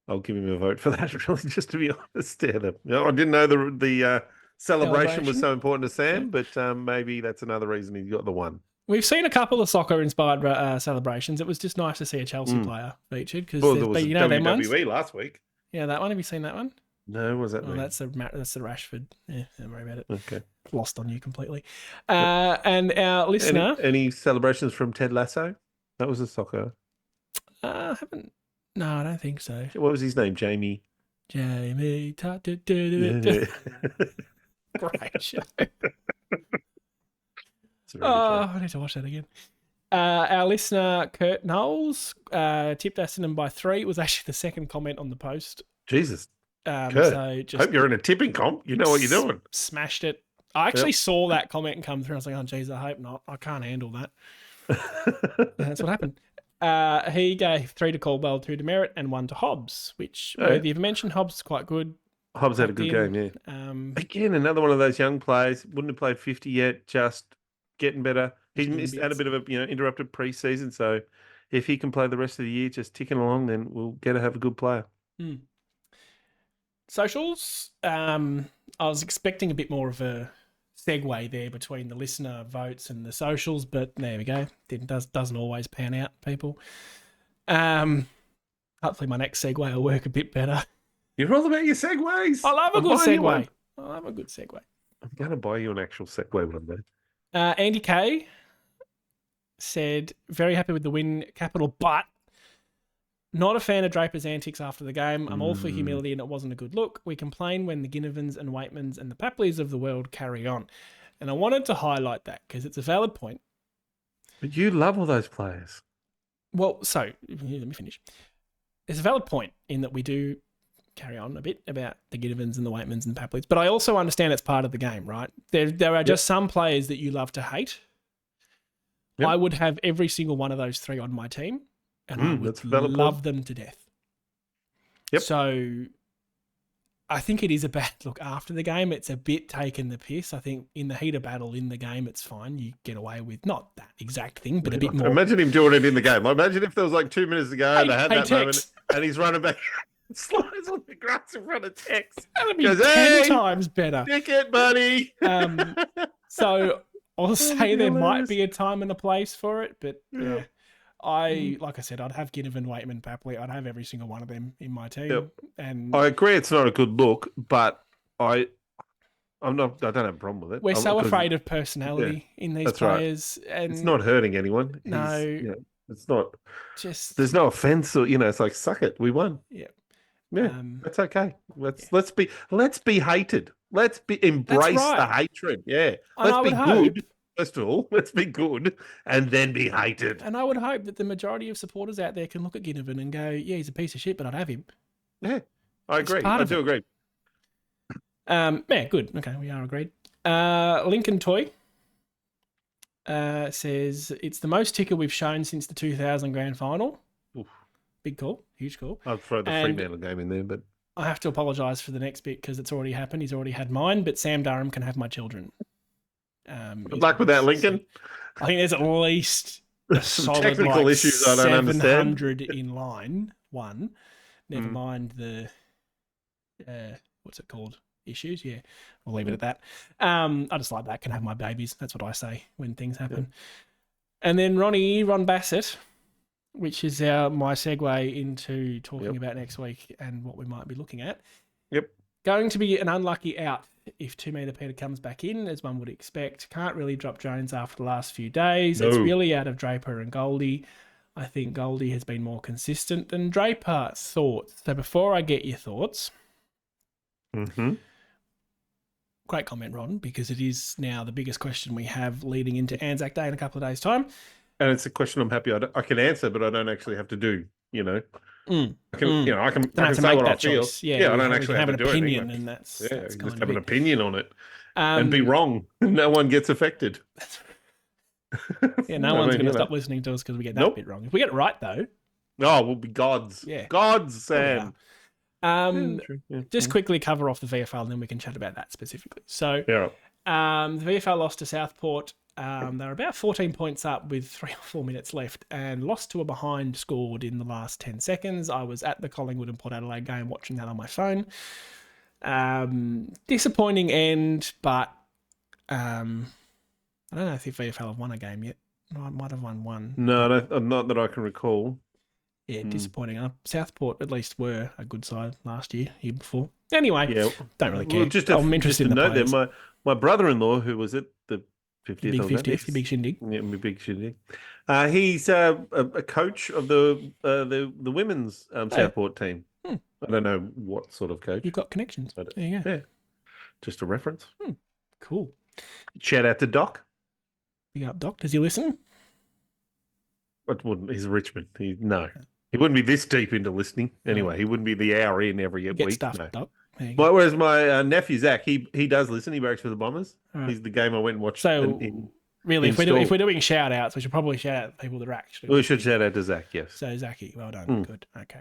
I'll give him a vote for that, really, just to be honest. Yeah, I didn't know the celebration was so important to Sam, but maybe that's another reason he got the 1. We've seen a couple of soccer-inspired celebrations. It was just nice to see a Chelsea player featured because Well, there was you know them ones. WWE last week. Yeah, that one. Have you seen that one? No, what was that Oh, mean? that's the Rashford. Yeah, don't worry about it. Okay. Lost on you completely. And our listener, Any celebrations from Ted Lasso? That was a soccer. haven't. No, I don't think so. What was his name? Jamie. Jamie, great show. It's a very good show. I need to watch that again. Our listener, Kurt Knowles, tipped Essendon by 3. It was actually the second comment on the post. Jesus. Kurt, So just hope you're in a tipping comp. You know what you're doing. Smashed it. I actually saw that comment come through. I was like, oh, geez, I hope not. I can't handle that. That's what happened. He gave 3 to Caldwell, 2 to Merritt, and 1 to Hobbs, which, worthy of mention, Hobbs is quite good. Hobbs had a good game, yeah. Again, another one of those young players. Wouldn't have played 50 yet, just getting better. He's doing missed had a bits. bit of a interrupted preseason, so if he can play the rest of the year just ticking along, then we'll get to have a good player. Socials. I was expecting a bit more of a segue there between the listener votes and the socials, but there we go. Doesn't always pan out, people. Hopefully my next segue will work a bit better. You're all about your segues. I love a I'm good buying you one. segue. I love a good segue. I'm going to buy you an actual segue one day. Andy K said, very happy with the win, capital, but not a fan of Draper's antics after the game. I'm all for humility and it wasn't a good look. We complain when the Ginnivans and Waitmans and the Papleys of the world carry on. And I wanted to highlight that because it's a valid point. But you love all those players. Well, so, let me finish. It's a valid point in that we do carry on a bit about the Ginnivans and the Waitmans and the Papleys, but I also understand it's part of the game, right? There are just some players that you love to hate. Yep. I would have every single one of those three on my team, and I would love them to death. Yep. So I think it is a bad look after the game. It's a bit taking the piss. I think in the heat of battle in the game, it's fine. You get away with not that exact thing, but a bit more. Imagine him doing it in the game. Imagine if there was like 2 minutes to go and they had that moment and he's running back, slides on the grass in front of Tex. That'd be 10 times better. Stick it, buddy. So I'll say there might be a time and a place for it, but yeah. Like I said, I'd have Ginnivan, Waitman, Papley. I'd have every single one of them in my team. Yep. And I agree it's not a good look, but I don't have a problem with it. We're so afraid of personality in these players. Right. And it's not hurting anyone. No. It's not. Just there's no offense or it's like suck it. We won. Yeah. Yeah. That's okay. Let's be hated. Let's embrace the hatred. Yeah. Let's be good. First of all, let's be good and then be hated. And I would hope that the majority of supporters out there can look at Ginnivan and go, yeah, he's a piece of shit, but I'd have him. Yeah, I agree. I do agree. Yeah, good. Okay, we are agreed. Lincoln Toy says, it's the most ticker we've shown since the 2000 grand final. Oof. Big call. Huge call. I'd throw the Fremantle game in there, but I have to apologise for the next bit because it's already happened. He's already had mine, but Sam Durham can have my children. Good luck with that, Lincoln. I think there's at least a solid technical issues I don't understand. 700 in line one. Never mind the what's it called? Issues. Yeah, we'll leave it at that. I just like that. Can have my babies. That's what I say when things happen. Yeah. And then Ron Bassett, which is my segue into talking about next week and what we might be looking at. Yep. Going to be an unlucky out if 2 metre Peter comes back in, as one would expect. Can't really drop Jones after the last few days. No. It's really out of Draper and Goldie. I think Goldie has been more consistent than Draper. Thoughts? So before I get your thoughts, great comment, Ron, because it is now the biggest question we have leading into Anzac Day in a couple of days' time. And it's a question I'm happy I can answer, but I don't actually have to do, I can say what I feel. Yeah, I don't actually have an to do opinion, anything. And that's just have an opinion on it and be wrong. No one gets affected. No one's going to stop listening to us because we get that bit wrong. If we get it right, though, we'll be gods. Yeah, gods, Sam. Just quickly cover off the VFL, and then we can chat about that specifically. So, the VFL lost to Southport. They were about 14 points up with 3 or 4 minutes left and lost to a behind scored in the last 10 seconds. I was at the Collingwood and Port Adelaide game watching that on my phone. Disappointing end, but I don't know if the VFL have won a game yet. I might have won one. No, not that I can recall. Yeah, disappointing. Southport at least were a good side last year before. Anyway, don't really care. I'm interested in the players. There, my brother-in-law, who was at the 50th, the big shindig. Yeah, big shindig. He's a coach of the women's Southport team. I don't know what sort of coach. You've got connections. There you go. Yeah, just a reference. Cool. Shout out to Doc. Big up, Doc. Does he listen? He's Richmond. He wouldn't be this deep into listening. Anyway, he wouldn't be the hour in every week. Get stuff, Doc. Whereas my nephew Zach, he does listen. He works for the Bombers. Right. He's the game I went and watched. So really, if we're doing shout outs, we should probably shout out the people that are actually. We should shout out to Zach. Yes. So Zachy, well done. Good. Okay.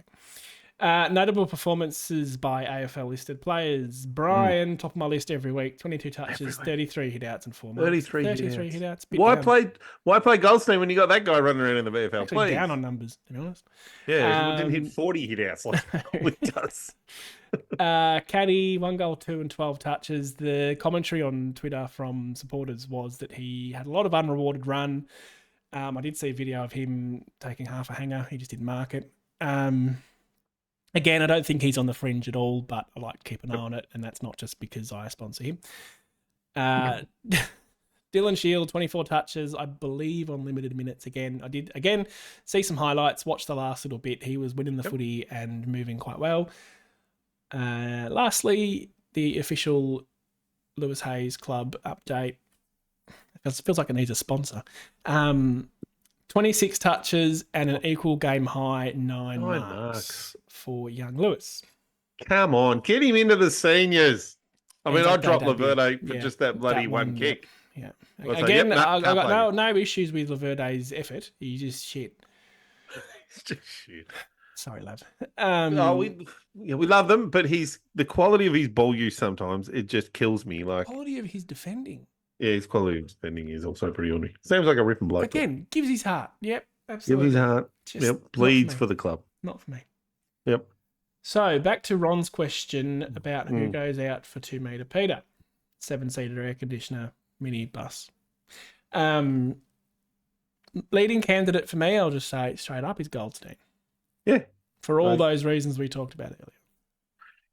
Notable performances by AFL listed players. Brian, top of my list every week. 22 touches, 33 hit-outs and 4 marks. 33 hit-outs. Why play Goldstein when you got that guy running around in the VFL? Actually Please. down on numbers, to be honest. Yeah, he didn't hit 40 hit-outs like he does. Caddy, 1 goal, 2 and 12 touches. The commentary on Twitter from supporters was that he had a lot of unrewarded run. I did see a video of him taking half a hanger. He just didn't mark it. Again, I don't think he's on the fringe at all, but I like to keep an eye on it, and that's not just because I sponsor him. Dylan Shield, 24 touches, I believe on limited minutes again. I did, again, see some highlights, watch the last little bit. He was winning the footy and moving quite well. Lastly, the official Lewis Hayes Club update. It feels like it needs a sponsor. 26 touches and an equal game high 9 marks for young Lewis. Come on, get him into the seniors. I mean, I'd drop Laverde for just that bloody one kick. Yeah. Again, I've got no issues with Laverde's effort. He's just shit. It's just shit. Sorry, lad. We love them, but the quality of his ball use sometimes it just kills me. Like quality of his defending. Yeah, his quality of defending is also pretty ordinary. Seems like a ripping bloke. Again, gives his heart. Yep, absolutely. Gives his heart. Just bleeds for the club. Not for me. Yep. So back to Ron's question about who goes out for 2 metre Peter. 7-seater air conditioner mini bus. Leading candidate for me, I'll just say it straight up, is Goldstein. Yeah. For all those reasons we talked about earlier.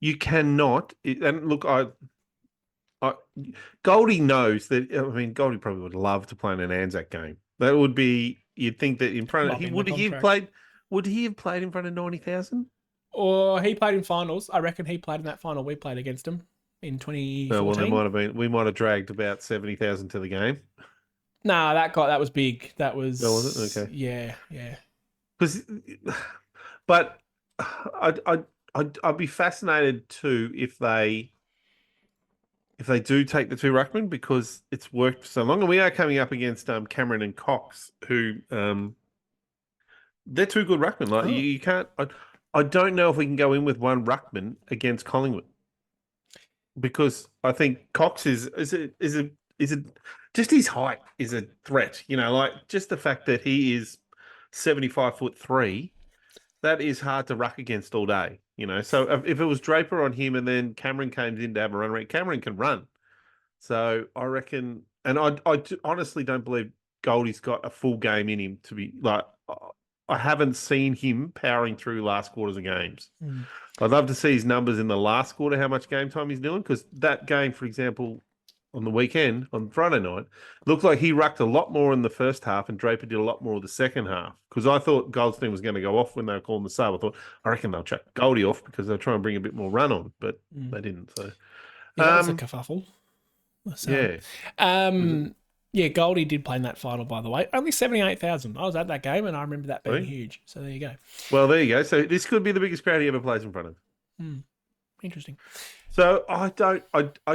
You cannot, and look, Goldie knows that. I mean, Goldie probably would love to play in an Anzac game. That would be. You'd think that in front of would he have played? Would he have played in front of 90,000? Or he played in finals. I reckon he played in that final we played against him in 2014. Well, there might have been. We might have dragged about 70,000 to the game. Nah, that was big. That was. Oh, was it? Okay. Yeah. But I'd be fascinated too if they do take the 2 ruckmen, because it's worked for so long, and we are coming up against Cameron and Cox, who they're 2 good ruckmen. Like you can't. I don't know if we can go in with 1 ruckman against Collingwood, because I think Cox is just his height is a threat. You know, like just the fact that he is 75'3", that is hard to ruck against all day. You know, so if it was Draper on him and then Cameron came in to have a run rate, Cameron can run. So I reckon, and I honestly don't believe Goldie's got a full game in him to be like. I haven't seen him powering through last quarters of games. I'd love to see his numbers in the last quarter, how much game time he's doing, because that game, for example, on the weekend, on Friday night, looked like he rucked a lot more in the first half and Draper did a lot more of the second half, because I thought Goldstein was going to go off when they were calling the sub. I reckon they'll chuck Goldie off because they'll try and bring a bit more run on, but they didn't. So that was a kerfuffle. So, yeah, Goldie did play in that final, by the way. Only 78,000. I was at that game and I remember that being huge. So there you go. Well, there you go. So this could be the biggest crowd he ever plays in front of. Interesting. So I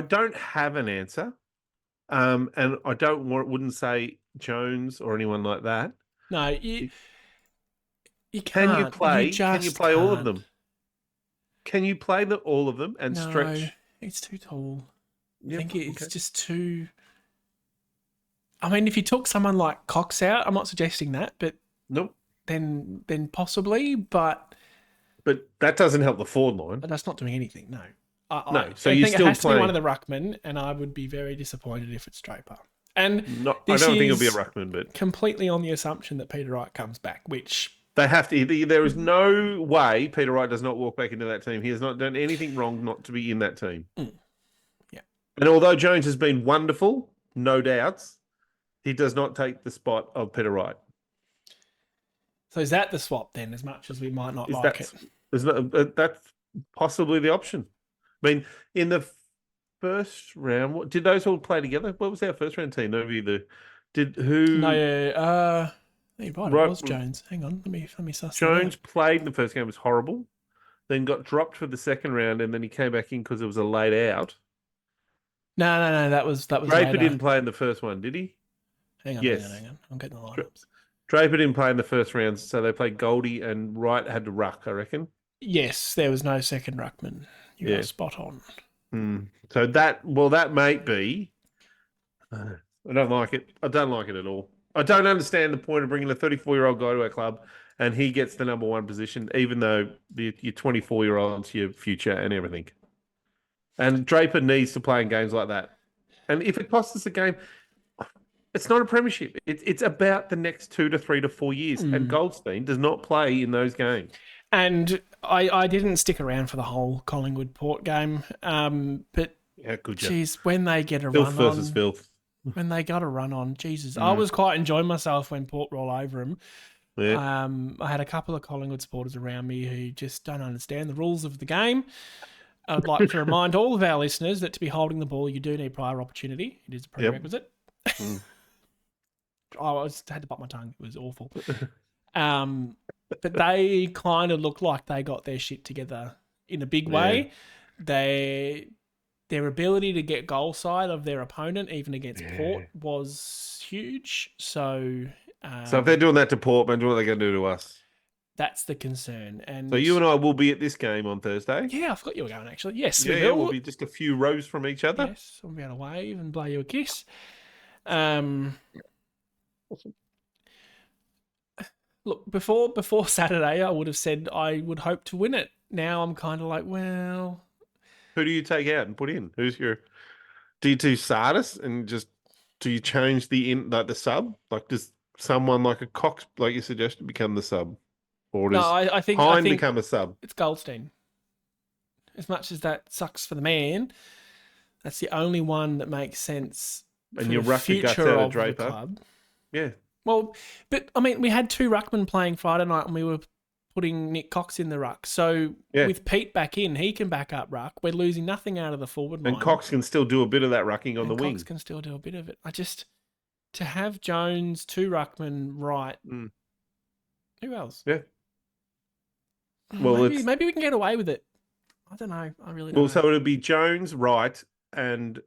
don't have an answer, and I wouldn't say Jones or anyone like that. No, you can't. Can you play? Can you play all of can't. them? Can you play all of them and stretch? It's too tall. Yep, I think it's just too. I mean, if you took someone like Cox out, I'm not suggesting that, but nope. Then possibly, but that doesn't help the forward line. But that's not doing anything. No. So I you're think still it has playing to be one of the ruckmen, and I would be very disappointed if it's Draper. And I don't think it'll be a ruckman, but completely on the assumption that Peter Wright comes back, which they have to. There is no way Peter Wright does not walk back into that team. He has not done anything wrong not to be in that team. Yeah. And although Jones has been wonderful, no doubts, he does not take the spot of Peter Wright. So is that the swap then, as much as we might not like it? That's possibly the option. I mean, in the first round, did those all play together? What was our first round team? No, you're right. It was Jones. Hang on, let me suss that out. Jones played in the first game, was horrible. Then got dropped for the second round, and then he came back in because it was a late out. No, that was Draper didn't play in the first one, did he? Hang on. I'm getting the lineups. Draper didn't play in the first round, so they played Goldie and Wright had to ruck, I reckon. Yes, there was no second ruckman. You are spot on. So that might be. I don't like it. I don't like it at all. I don't understand the point of bringing a 34-year-old guy to our club and he gets the number one position, even though your 24-year-old's your future and everything. And Draper needs to play in games like that. And if it costs us a game, it's not a premiership. It's about the next 2 to 3 to 4 years. And Goldstein does not play in those games. And I didn't stick around for the whole Collingwood Port game. But how could you? Geez, when they get a filth run versus on, filth. When they got a run on, Jesus, I was quite enjoying myself when Port roll over them. Yeah. I had a couple of Collingwood supporters around me who just don't understand the rules of the game. I'd like to remind all of our listeners that to be holding the ball, you do need prior opportunity. It is a prerequisite. I had to bite my tongue. It was awful. But they kind of looked like they got their shit together in a big way. Their ability to get goal side of their opponent, even against Port, was huge. So if they're doing that to Port, man, what are they going to do to us? That's the concern. And so you and I will be at this game on Thursday. Yeah, I forgot you were going, actually. Yes, we will. We'll be just a few rows from each other. Yes, we'll be able to wave and blow you a kiss. Look, before Saturday, I would have said I would hope to win it. Now I'm kind of like, well... Who do you take out and put in? Who's your... Do you do Sardis and just... Do you change the sub? Like, does someone like a Cox, like you suggested, become the sub? Or does I think become a sub? It's Goldstein. As much as that sucks for the man, that's the only one that makes sense and for you the ruck the guts future out of Draper. The club. Yeah. Well, but, I mean, we had 2 ruckmen playing Friday night and we were putting Nick Cox in the ruck. So with Pete back in, he can back up ruck. We're losing nothing out of the forward line. And Cox can still do a bit of that rucking on the wing. Cox can still do a bit of it. To have Jones, 2 ruckmen, right. Who else? Yeah. Well, maybe we can get away with it. I don't know. I really don't know. So it would be Jones, Wright, and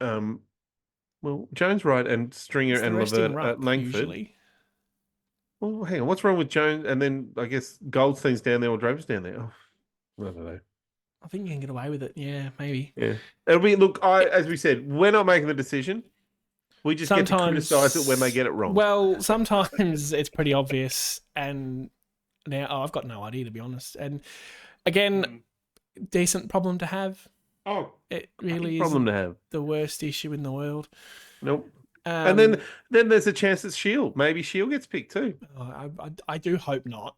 Jones, Wright, and Stringer and Levert at Langford. Usually. Well, hang on. What's wrong with Jones? And then I guess Goldstein's down there or Draper's down there. Oh, I don't know. I think you can get away with it. Yeah, maybe. Yeah. It'll be, as we said, we're not making the decision. We just get to criticise it when they get it wrong. Well, sometimes it's pretty obvious. And now I've got no idea, to be honest. And again, decent problem to have. Oh, it really is problem to have. The worst issue in the world. Nope. And then there's a chance that Shield. Maybe Shield gets picked too. I do hope not.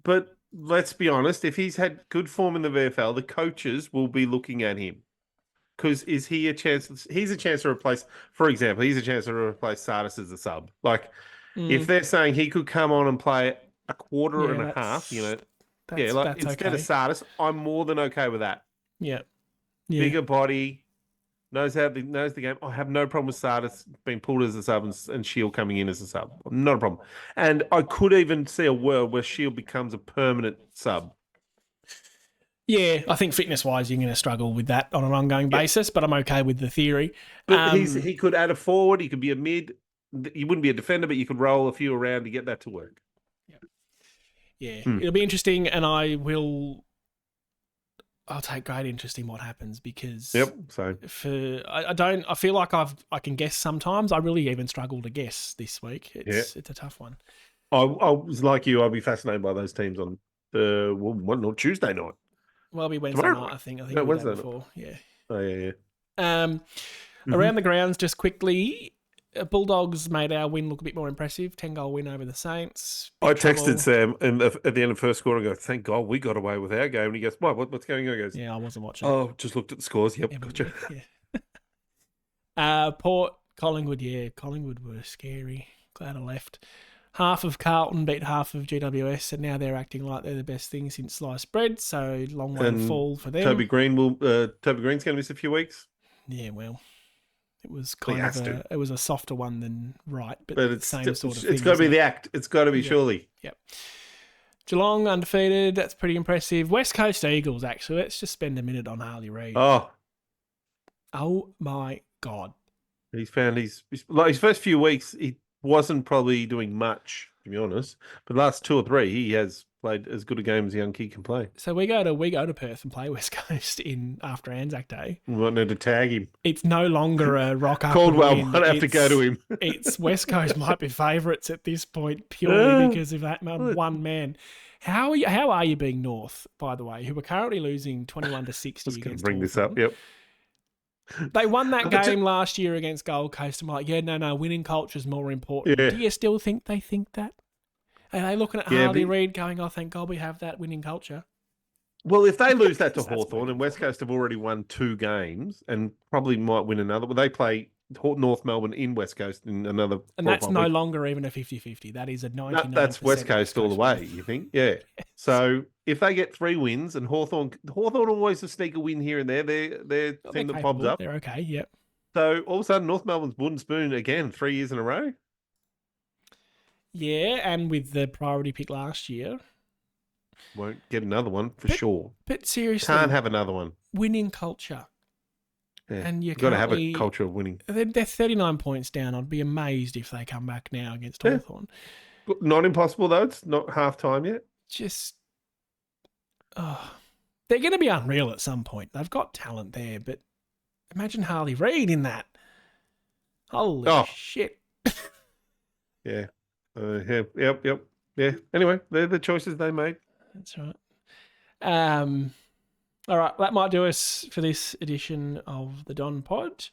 But let's be honest, if he's had good form in the VFL, the coaches will be looking at him. Because he's a chance to replace, for example, he's a chance to replace Sardis as a sub. Like, if they're saying he could come on and play a quarter and a half, instead of Sardis, I'm more than okay with that. Yeah. Bigger body, knows the game. I have no problem with Sardis being pulled as a sub and Shield coming in as a sub. Not a problem. And I could even see a world where Shield becomes a permanent sub. Yeah, I think fitness-wise, you're going to struggle with that on an ongoing basis, but I'm okay with the theory. But he could add a forward. He could be a mid. You wouldn't be a defender, but you could roll a few around to get that to work. Yeah, it'll be interesting, and I'll take great interest in what happens because I feel like I can guess sometimes. I really even struggle to guess this week. It's a tough one. I was like you. I'll be fascinated by those teams on Tuesday night. Well, it'll be Wednesday night, I think. No, Wednesday before. Yeah. Oh, yeah. Around the grounds, just quickly, Bulldogs made our win look a bit more impressive. 10-goal win over the Saints. I texted Sam at the end of the first quarter and go, thank God we got away with our game. And he goes, what's going on? He goes, I wasn't watching. Oh, just looked at the scores. Yep, gotcha. Yeah. Port, Collingwood, Collingwood were scary. Glad I left. Half of Carlton beat half of GWS, and now they're acting like they're the best thing since sliced bread. So long way to fall for them. Toby Green's going to miss a few weeks. Yeah, well, it was it was a softer one than Wright, but it's the same sort of thing. It's got to be the act. It's got to be surely. Yep. Geelong undefeated. That's pretty impressive. West Coast Eagles. Actually, let's just spend a minute on Harley Reid. Oh my God. He's found his first few weeks. He wasn't probably doing much, to be honest. But the last 2 or 3, he has played as good a game as a young kid can play. So we go to Perth and play West Coast after Anzac Day. We might need to tag him. It's no longer a rock up. Caldwell and win. might have to go to him. It's West Coast might be favourites at this point purely because of that one man. How are you being North, by the way, who are currently losing 21-60 Just going to against bring this Hawthorn? up. Yep. They won that game last year against Gold Coast. I'm like, no, winning culture is more important. Yeah. Do you still think they think that? Are they looking at Harley Reid going, oh, thank God we have that winning culture? Well, if they lose that to Hawthorn, and West Coast have already won 2 games and probably might win another, well, they play North Melbourne in West Coast in another. And that's no longer even a 50-50. That is a 99%. That's West Coast all the way, you think? Yeah. Yes. So if they get 3 wins and Hawthorn always a sneaker win here and there, they're team that pops up. They're okay, yep. So all of a sudden, North Melbourne's wooden spoon again, 3 years in a row. Yeah, and with the priority pick last year. Won't get another one for sure. But seriously. Can't have another one. Winning culture. Yeah. And You've got to have a culture of winning. They're 39 points down. I'd be amazed if they come back now against Hawthorn. Not impossible, though. It's not half time yet. Just, they're going to be unreal at some point. They've got talent there, but imagine Harley Reid in that. Holy shit. Yeah. Yep. Yeah. Anyway, they're the choices they made. That's right. All right, that might do us for this edition of the Don Pod.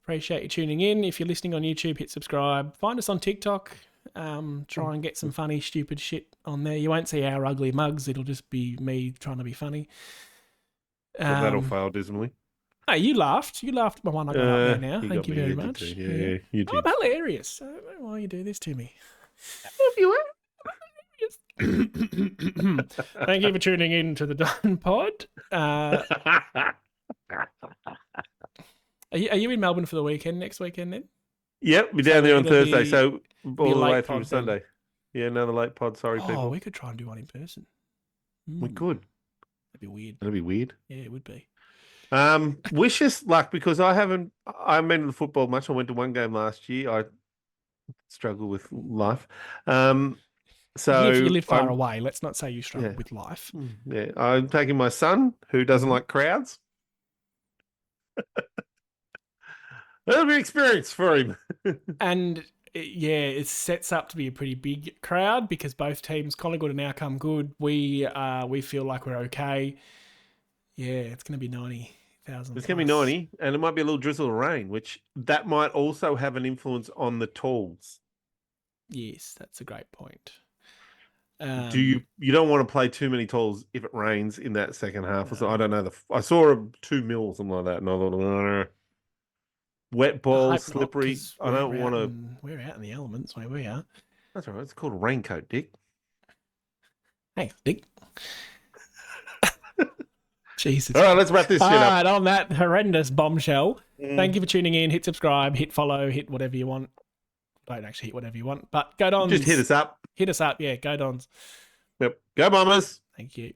Appreciate you tuning in. If you're listening on YouTube, hit subscribe. Find us on TikTok. Try and get some funny, stupid shit on there. You won't see our ugly mugs. It'll just be me trying to be funny. Well, that'll fail dismally. Hey, you laughed. You laughed at my one I got up there now. Thank you very much. Yeah, you did. I'm hilarious. I don't know why you do this to me. If you were. Thank you for tuning in to the Don Pod. Are you in Melbourne for the weekend, next weekend then? Yep, we're down there on Thursday, so all the way through pod Sunday. Yeah, another late pod. Sorry, people. Oh, we could try and do one in person. We could. That'd be weird. That'd be weird. Yeah, it would be. Wish us luck because I haven't been to football much. I went to one game last year. I struggle with life. So if you live far away, let's not say you struggle with life. Yeah, I'm taking my son who doesn't like crowds. That'll be an experience for him. And it sets up to be a pretty big crowd because both teams, Collingwood and Outcome Good, we feel like we're okay. Yeah, it's going to be 90,000. It's going to be 90, and it might be a little drizzle of rain, which that might also have an influence on the tolls. Yes, that's a great point. You don't want to play too many tolls if it rains in that second half. No. So I don't know. I saw a 2 mil, something like that, and I thought, wet ball, slippery. I don't want to. We're out in the elements where we are. That's all right. It's called a raincoat, Dick. Hey, Dick. Jesus. All right, let's wrap this shit up. All right, on that horrendous bombshell, thank you for tuning in. Hit subscribe, hit follow, hit whatever you want. Don't actually hit whatever you want, but go Dons. Just hit us up. Hit us up, yeah, go Dons. Yep. Go Bombers. Thank you.